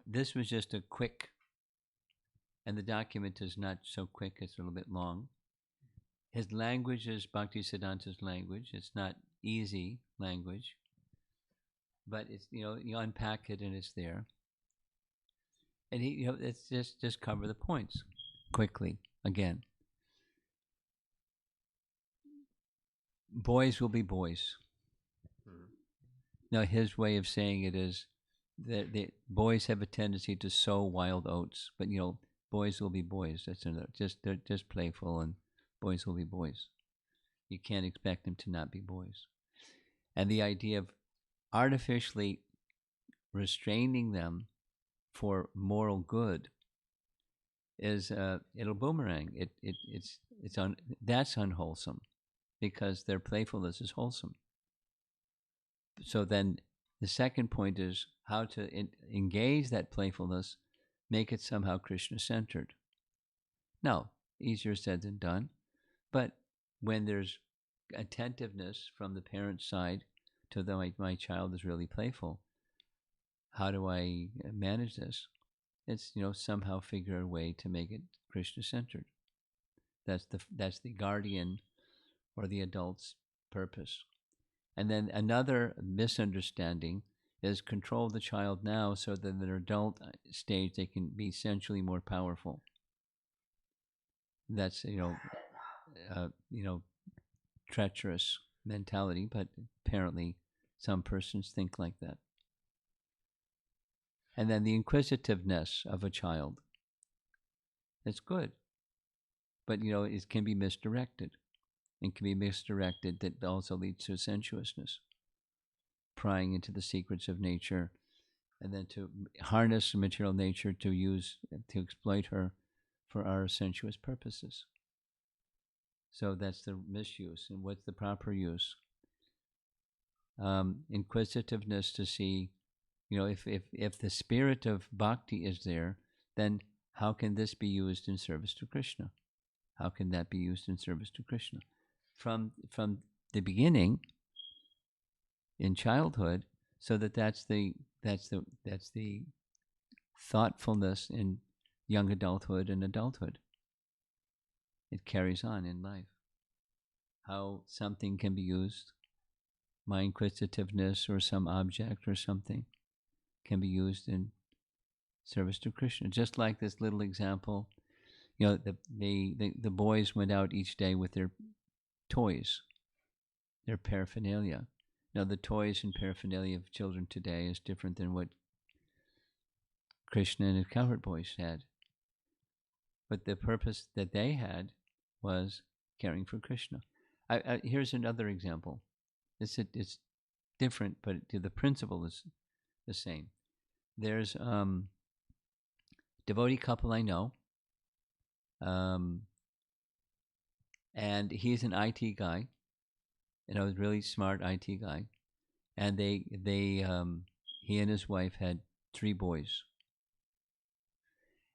this was just a quick, and the document is not so quick, it's a little bit long. His language is Bhaktisiddhanta's language. It's not easy language, but it's, you unpack it and it's there. And it's just cover the points quickly again. Boys will be boys. Mhm. Now, his way of saying it is that the boys have a tendency to sow wild oats, but boys will be boys. That's another. They're just playful, and boys will be boys. You can't expect them to not be boys. And the idea of artificially restraining them for moral good is it'll boomerang. That's unwholesome because their playfulness is wholesome. So then the second point is how to engage that playfulness, make it somehow Krishna centered. Now, easier said than done, but when there's attentiveness from the parent's side to my child is really playful, how do I manage this? It's somehow figure a way to make it Krishna centered. That's the guardian or the adult's purpose. And then another misunderstanding is control the child now so that in their adult stage they can be essentially more powerful. That's treacherous mentality, but apparently some persons think like that. And then the inquisitiveness of a child. It's good, but it can be misdirected. It can be misdirected that also leads to sensuousness, prying into the secrets of nature, and then to harness material nature to exploit her for our sensuous purposes. So that's the misuse. And what's the proper use? Inquisitiveness to see, if the spirit of bhakti is there, then how can this be used in service to Krishna? How can that be used in service to Krishna? From the beginning, in childhood, so that's the thoughtfulness in young adulthood and adulthood. It carries on in life. How something can be used, my inquisitiveness or some object or something can be used in service to Krishna. Just like this little example, the boys went out each day with their toys, their paraphernalia. Now, the toys and paraphernalia of children today is different than what Krishna and his cowherd boys had. But the purpose that they had was caring for Krishna. Here's another example. It's different, but the principle is the same. There's devotee couple I know, and he's an IT guy, a really smart IT guy, and he and his wife had 3 boys,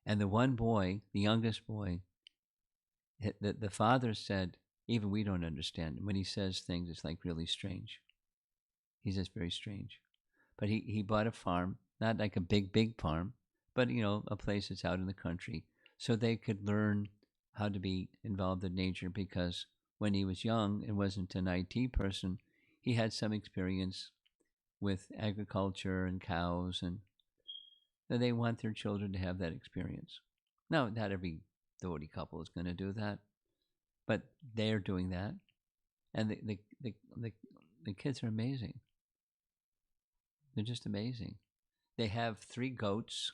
and the one boy, the youngest boy, the father said, even we don't understand him. When he says things, it's like really strange. He's just very strange. But he bought a farm, not like a big farm, but a place that's out in the country, so they could learn how to be involved in nature. Because when he was young and wasn't an IT person, he had some experience with agriculture and cows, and they want their children to have that experience. Now, not every devotee couple is going to do that, but they are doing that, and the kids are amazing. They're just amazing. They have 3 goats,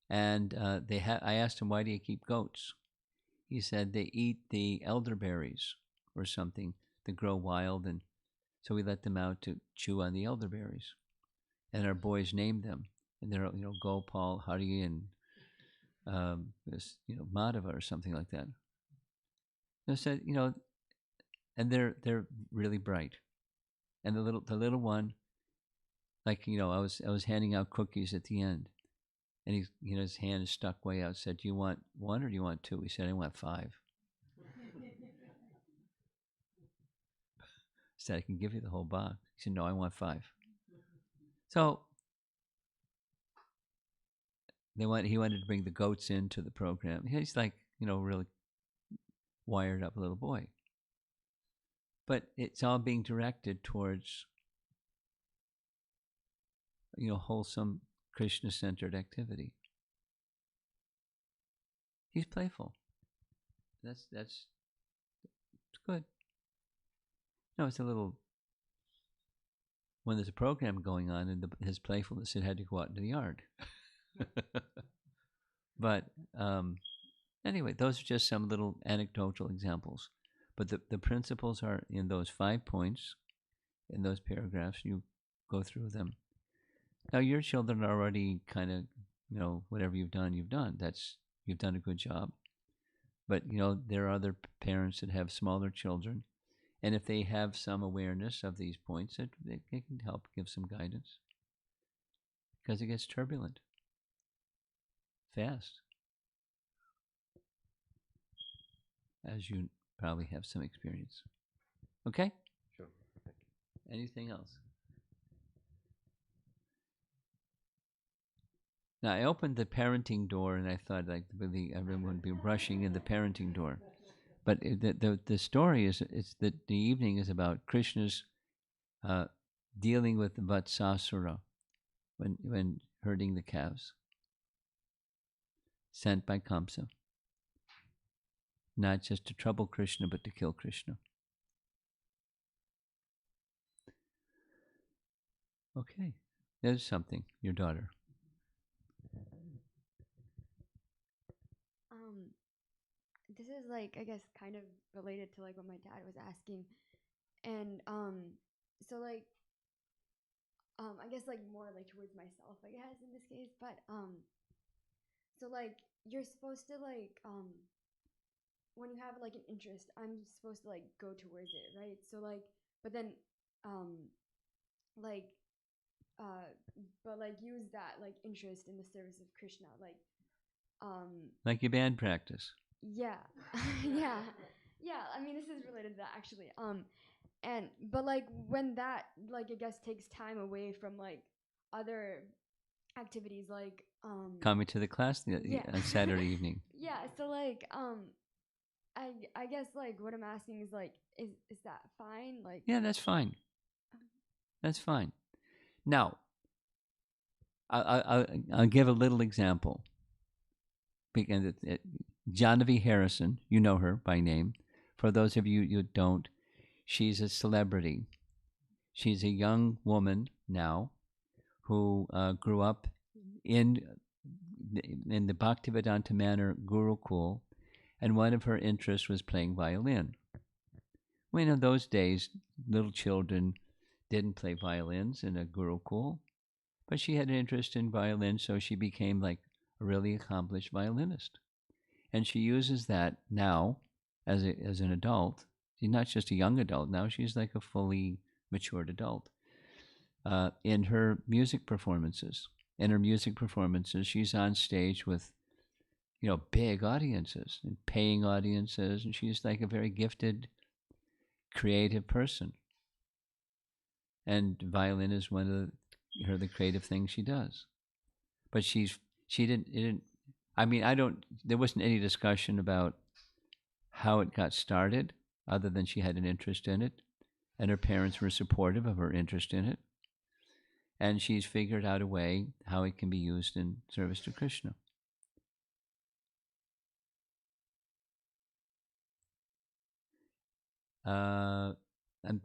and I asked him, why do you keep goats? He said they eat the elderberries or something that grow wild, and so we let them out to chew on the elderberries. And our boys named them, and they're Gopal, Hari, and Madhava or something like that. They said and they're really bright. And the little one, like I was handing out cookies at the end, and his hand is stuck way out. Said, "Do you want 1 or do you want 2?" He said, "I want 5." Said, "I can give you the whole box." He said, "No, I want 5." So he wanted to bring the goats into the program. He's like really wired up little boy, but it's all being directed towards wholesome Krishna-centered activity. He's playful. That's it's good. No, it's a little, when there's a program going on and his playfulness, it had to go out into the yard. But anyway, those are just some little anecdotal examples. But the principles are in those 5 points, in those paragraphs. You go through them. Now your children are already kind of, whatever you've done, you've done. You've done a good job. But there are other parents that have smaller children, and if they have some awareness of these points, it can help give some guidance, because it gets turbulent fast, as you probably have some experience. Okay? Sure. Thank you. Anything else? Now, I opened the parenting door, and I thought like really everyone would be rushing in the parenting door. But the story is that the evening is about Krishna's dealing with Vatsasura when herding the calves, sent by Kamsa, not just to trouble Krishna, but to kill Krishna. Okay, there's something. Your daughter. This is like, I guess, kind of related to like what my dad was asking, and so like I guess like more like towards myself, I guess, in this case, but so like you're supposed to like when you have like an interest, I'm supposed to like go towards it, right? So like, but then like but like use that like interest in the service of Krishna, like your band practice. yeah. Yeah. Yeah, I mean this is related to that actually. And but like when that like I guess takes time away from like other activities like Coming to the class yeah. on Saturday evening. Yeah, so like I guess like what I'm asking is like is that fine? Like Yeah, that's fine. That's fine. Now, I'll give a little example. Because Janavi Harrison, you know her by name. For those of you who don't, she's a celebrity. She's a young woman now who grew up in the Bhaktivedanta Manor Gurukul, and one of her interests was playing violin. Well, in those days, little children didn't play violins in a Gurukul, but she had an interest in violin, so she became like a really accomplished violinist. And she uses that now as an adult. She's not just a young adult now, she's like a fully matured adult. In her music performances. In her music performances, she's on stage with, big audiences and paying audiences, and she's like a very gifted, creative person. And violin is one of the creative things she does. But she didn't. I mean, there wasn't any discussion about how it got started, other than she had an interest in it. and her parents were supportive of her interest in it, and she's figured out a way how it can be used in service to Krishna. I'm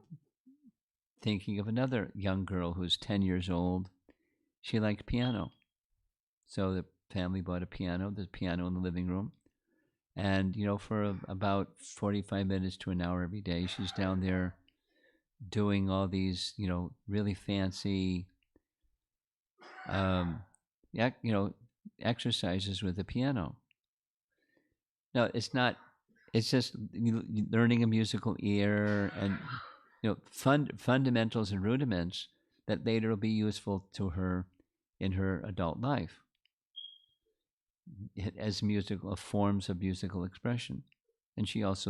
thinking of another young girl who's 10 years old. She liked piano. So the family bought a piano. There's a piano in the living room. And, for about 45 minutes to an hour every day, she's down there doing all these, really fancy, exercises with the piano. No, it's not. It's just learning a musical ear and fundamentals and rudiments that later will be useful to her in her adult life as musical forms of musical expression. And she likes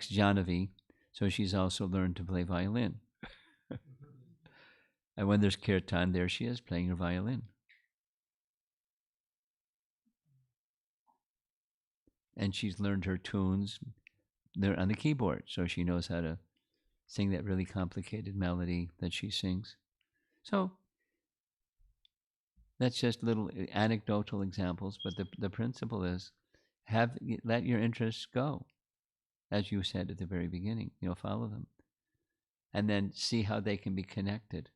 Janavi, so she's also learned to play violin. And when there's kirtan, there she is playing her violin. And she's learned her tunes there on the keyboard, so she knows how to sing that really complicated melody that she sings. So that's just little anecdotal examples, but the principle is let your interests go, as you said at the very beginning. Follow them, and then see how they can be connected.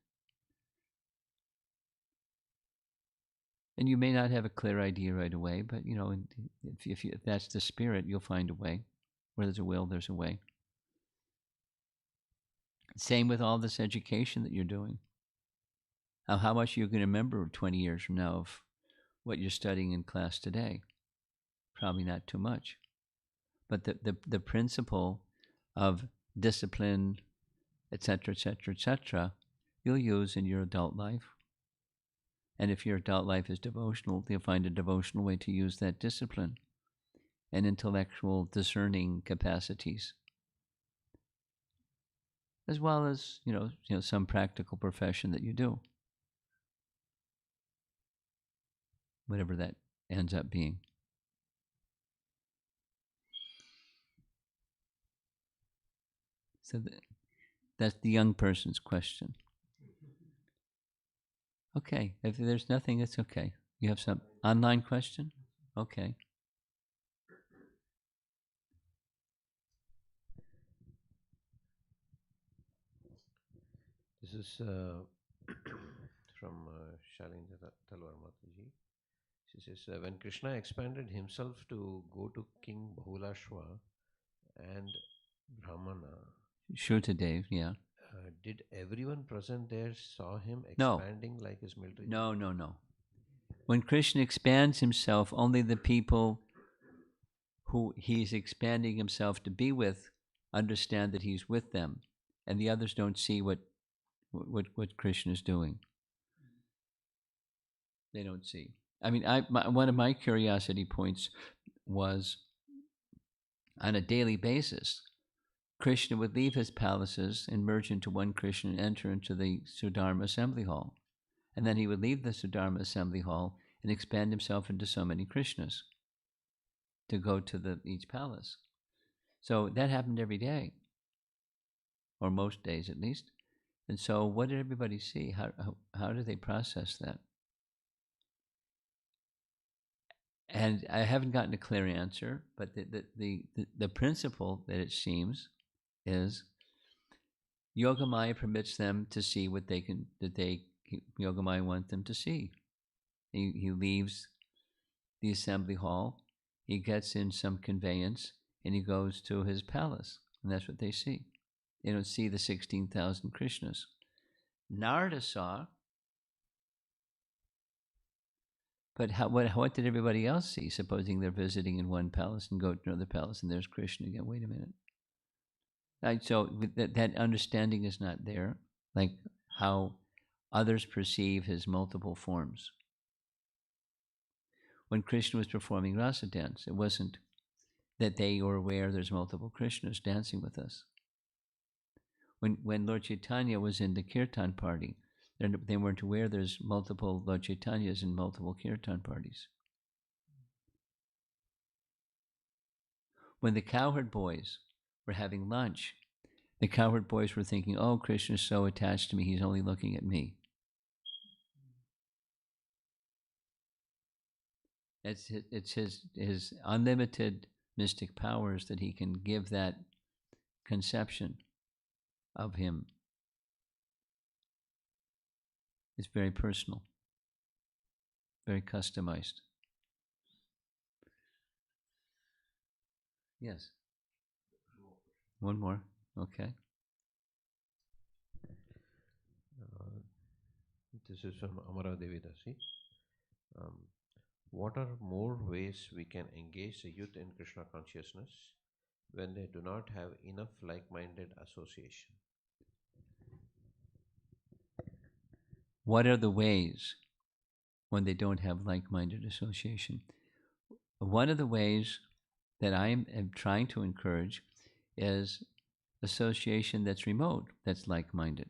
And you may not have a clear idea right away, but if that's the spirit, you'll find a way. Where there's a will, there's a way. Same with all this education that you're doing. How much are you going to remember 20 years from now of what you're studying in class today? Probably not too much. But the principle of discipline, etc., etc., etc., you'll use in your adult life. And if your adult life is devotional, you'll find a devotional way to use that discipline and intellectual discerning capacities, as well as some practical profession that you do, whatever that ends up being. So that's the young person's question. Okay, if there's nothing, it's okay. You have some online question? Okay. This is from Shalendra Talwar Mataji. She says, when Krishna expanded himself to go to King Bahulashwa and Brahmana, Shruta, yeah. Did everyone present there saw him No. expanding like his military? No. When Krishna expands himself, only the people who he's expanding himself to be with understand that he's with them, and the others don't see what Krishna is doing. They don't see. I mean, one of my curiosity points was, on a daily basis, Krishna would leave his palaces and merge into one Krishna and enter into the Sudharma assembly hall. And then he would leave the Sudharma assembly hall and expand himself into so many Krishnas to go to each palace. So that happened every day, or most days at least. And so what did everybody see? How did they process that? And I haven't gotten a clear answer, but the principle that it seems is Yogamaya permits them to see what Yogamaya want them to see. He leaves the assembly hall, he gets in some conveyance, and he goes to his palace, and that's what they see. They don't see the 16,000 Krishnas. Narada saw, but what did everybody else see? Supposing they're visiting in one palace and go to another palace, and there's Krishna again. Wait a minute. So that understanding is not there, like how others perceive his multiple forms. When Krishna was performing rasa dance, it wasn't that they were aware there's multiple Krishnas dancing with us. When Lord Chaitanya was in the kirtan party, they weren't aware there's multiple Lord Chaitanyas in multiple kirtan parties. When the cowherd boys were having lunch, The cowherd boys were thinking, oh, Krishna's so attached to me, he's only looking at me. It's his unlimited mystic powers that he can give that conception of him. It's very personal, very customized. Yes. One more. Okay. This is from Amara Devidasi. What are more ways we can engage the youth in Krishna consciousness when they do not have enough like-minded association? What are the ways when they don't have like-minded association? One of the ways that I am trying to encourage is association that's remote, that's like-minded.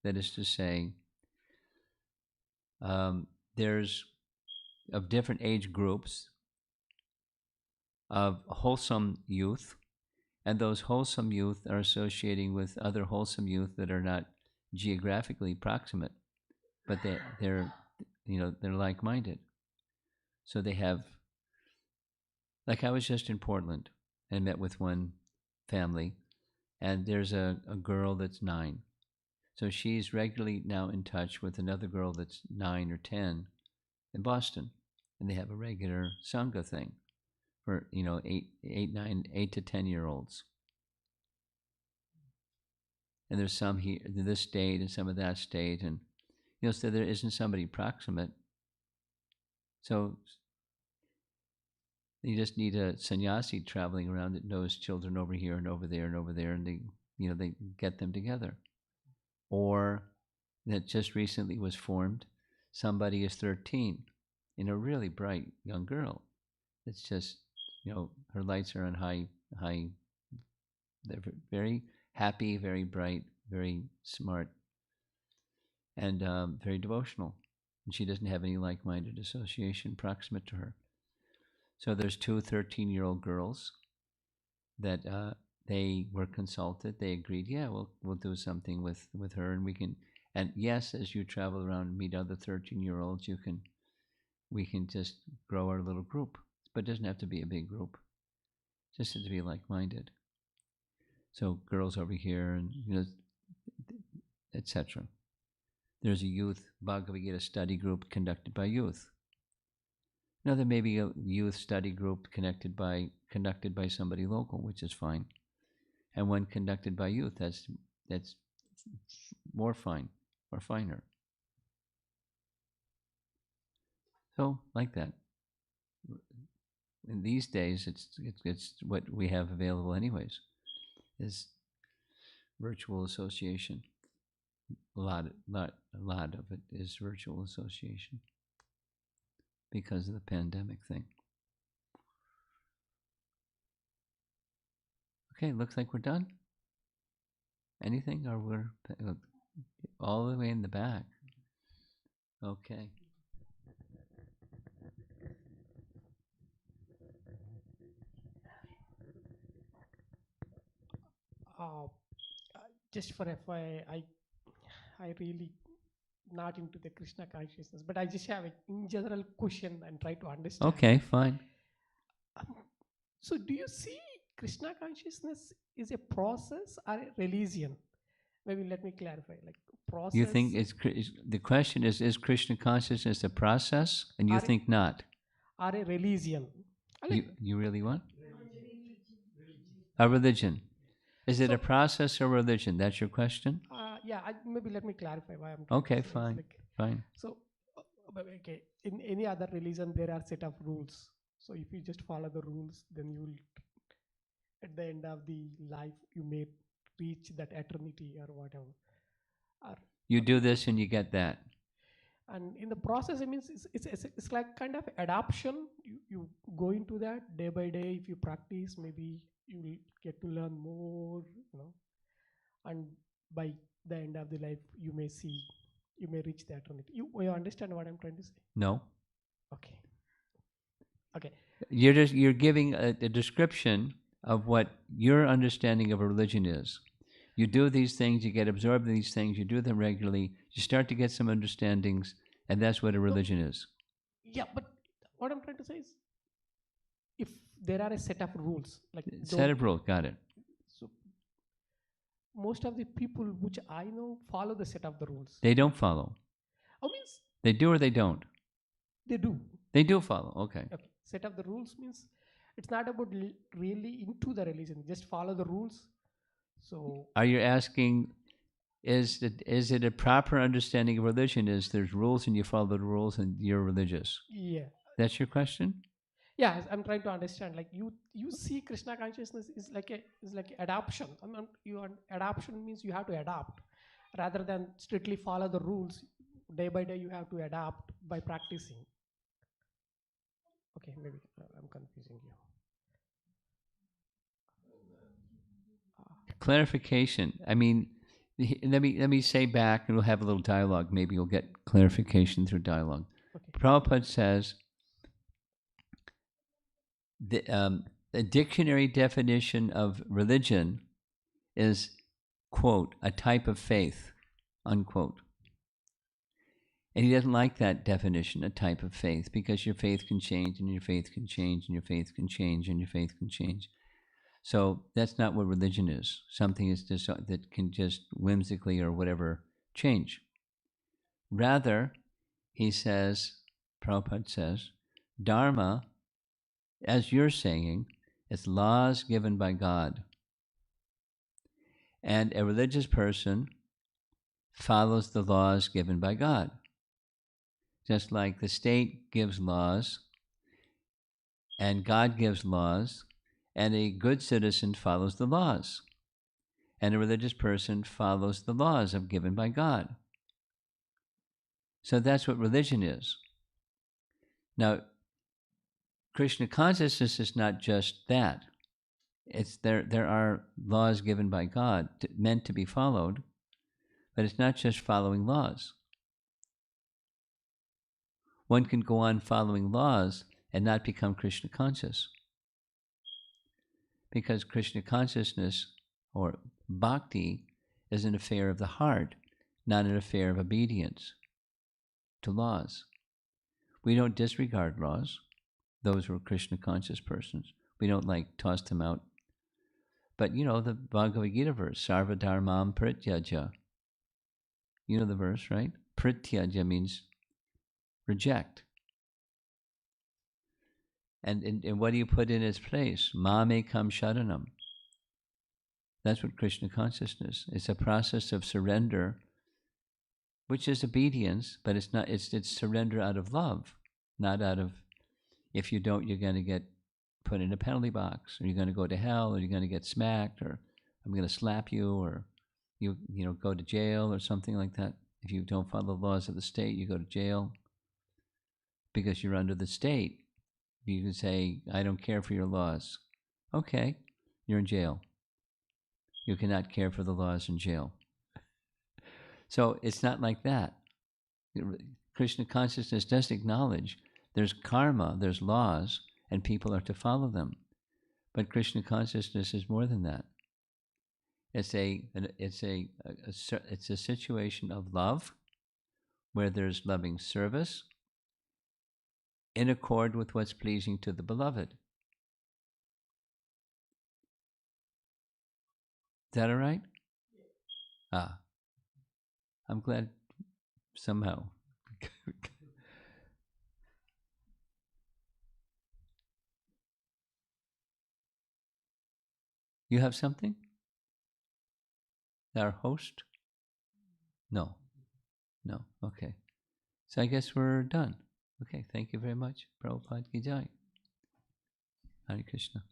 That is to say, there's of different age groups of wholesome youth, and those wholesome youth are associating with other wholesome youth that are not geographically proximate, but they're like-minded. So they have, like I was just in Portland and met with one family, and there's a girl that's 9. So she's regularly now in touch with another girl that's 9 or 10 in Boston, and they have a regular Sangha thing for 8 to 10-year-olds. And there's some here in this state and some of that state, and so there isn't somebody proximate. So you just need a sannyasi traveling around that knows children over here and over there and over there, and they get them together. Or that just recently was formed, somebody is 13, and a really bright young girl. It's just, her lights are on high. They're very happy, very bright, very smart, and very devotional. And she doesn't have any like-minded association proximate to her. So there's 2 13-year-old girls that they were consulted. They agreed, yeah, we'll do something with her, and we can. And yes, as you travel around and meet other 13-year-olds, we can just grow our little group. But it doesn't have to be a big group. It just has to be like-minded. So girls over here, and etc. There's a youth Bhagavad Gita study group conducted by youth. Now there may be a youth study group conducted by somebody local, which is fine. And when conducted by youth, that's more fine or finer. So like that. In these days, it's what we have available anyways, is virtual association. A lot of it is virtual association because of the pandemic thing. Okay, looks like we're done. Anything, or we're all the way in the back? Okay. Uh, just for FYI, I really not into the Krishna consciousness, but I just have a in general question and try to understand. Okay, fine. So, do you see Krishna consciousness is a process or a religion? Maybe let me clarify. Like process. You think the question is Krishna consciousness a process, and you think not? Or a religion? You really want? A religion. Is it a process or religion? That's your question? Yeah, maybe let me clarify why I'm. Okay, fine, fine. So, okay, in any other religion there are set of rules. So if you just follow the rules, then you will, at the end of the life, you may reach that eternity or whatever. You do this and you get that. And in the process, it means it's like kind of adoption. You go into that day by day. If you practice, maybe you will get to learn more, and by the end of the life, you may reach the eternity. You understand what I'm trying to say? No. Okay. Okay. You're giving a description of what your understanding of a religion is. You do these things, you get absorbed in these things, you do them regularly, you start to get some understandings, and that's what a religion is. Yeah, but what I'm trying to say is, if there are a set of rules, like Set of rules, got it. so most of the people which I know follow the set of the rules. They don't follow. Oh, means They do or they don't. they do. They do follow. Okay. Okay, set of the rules means it's not about really into the religion. Just follow the rules. So Are you asking, is it a proper understanding of religion? Is there's rules and you follow the rules and you're religious? yeah, That's your question? yeah. I'm trying to understand. Like you see Krishna consciousness is like adoption. Adoption means you have to adapt rather than strictly follow the rules. Day by day, you have to adapt by practicing. Okay, maybe I'm confusing you. Clarification. I mean, let me say back, and we'll have a little dialogue. Maybe you'll get clarification through dialogue. Okay. Prabhupada says the dictionary definition of religion is, quote, a type of faith, unquote. And he doesn't like that definition, a type of faith, because your faith can change, and your faith can change, and your faith can change, and your faith can change. So that's not what religion is. Something is just, that can just whimsically or whatever change. Rather, he says, Prabhupada says, Dharma, as you're saying, is laws given by God. And a religious person follows the laws given by God. Just like the state gives laws, and God gives laws, and a good citizen follows the laws, and a religious person follows the laws given by God. So that's what religion is. Now, Krishna consciousness is not just that. It's there are laws given by God meant to be followed, but it's not just following laws. One can go on following laws and not become Krishna conscious. Because Krishna consciousness, or bhakti, is an affair of the heart, not an affair of obedience to laws. We don't disregard laws, those who are Krishna conscious persons. We don't toss them out. But you know the Bhagavad Gita verse, Sarva Dharmam Prityaja. You know the verse, right? Prityaja means reject. And what do you put in its place? Mamekam Sharanam. That's what Krishna consciousness is. It's a process of surrender, which is obedience, but it's not. It's surrender out of love, not out of, if you don't, you're going to get put in a penalty box, or you're going to go to hell, or you're going to get smacked, or I'm going to slap you, or you go to jail, or something like that. If you don't follow the laws of the state, you go to jail because you're under the state. You can say, I don't care for your laws. Okay, you're in jail. You cannot care for the laws in jail. So it's not like that. Krishna consciousness does acknowledge there's karma, there's laws, and people are to follow them. But Krishna consciousness is more than that. It's a situation of love, where there's loving service in accord with what's pleasing to the beloved. Is that all right? Ah, I'm glad somehow. You have something? Our host? No. No. Okay. So I guess we're done. Okay. Thank you very much. Prabhupada ki jai. Hare Krishna.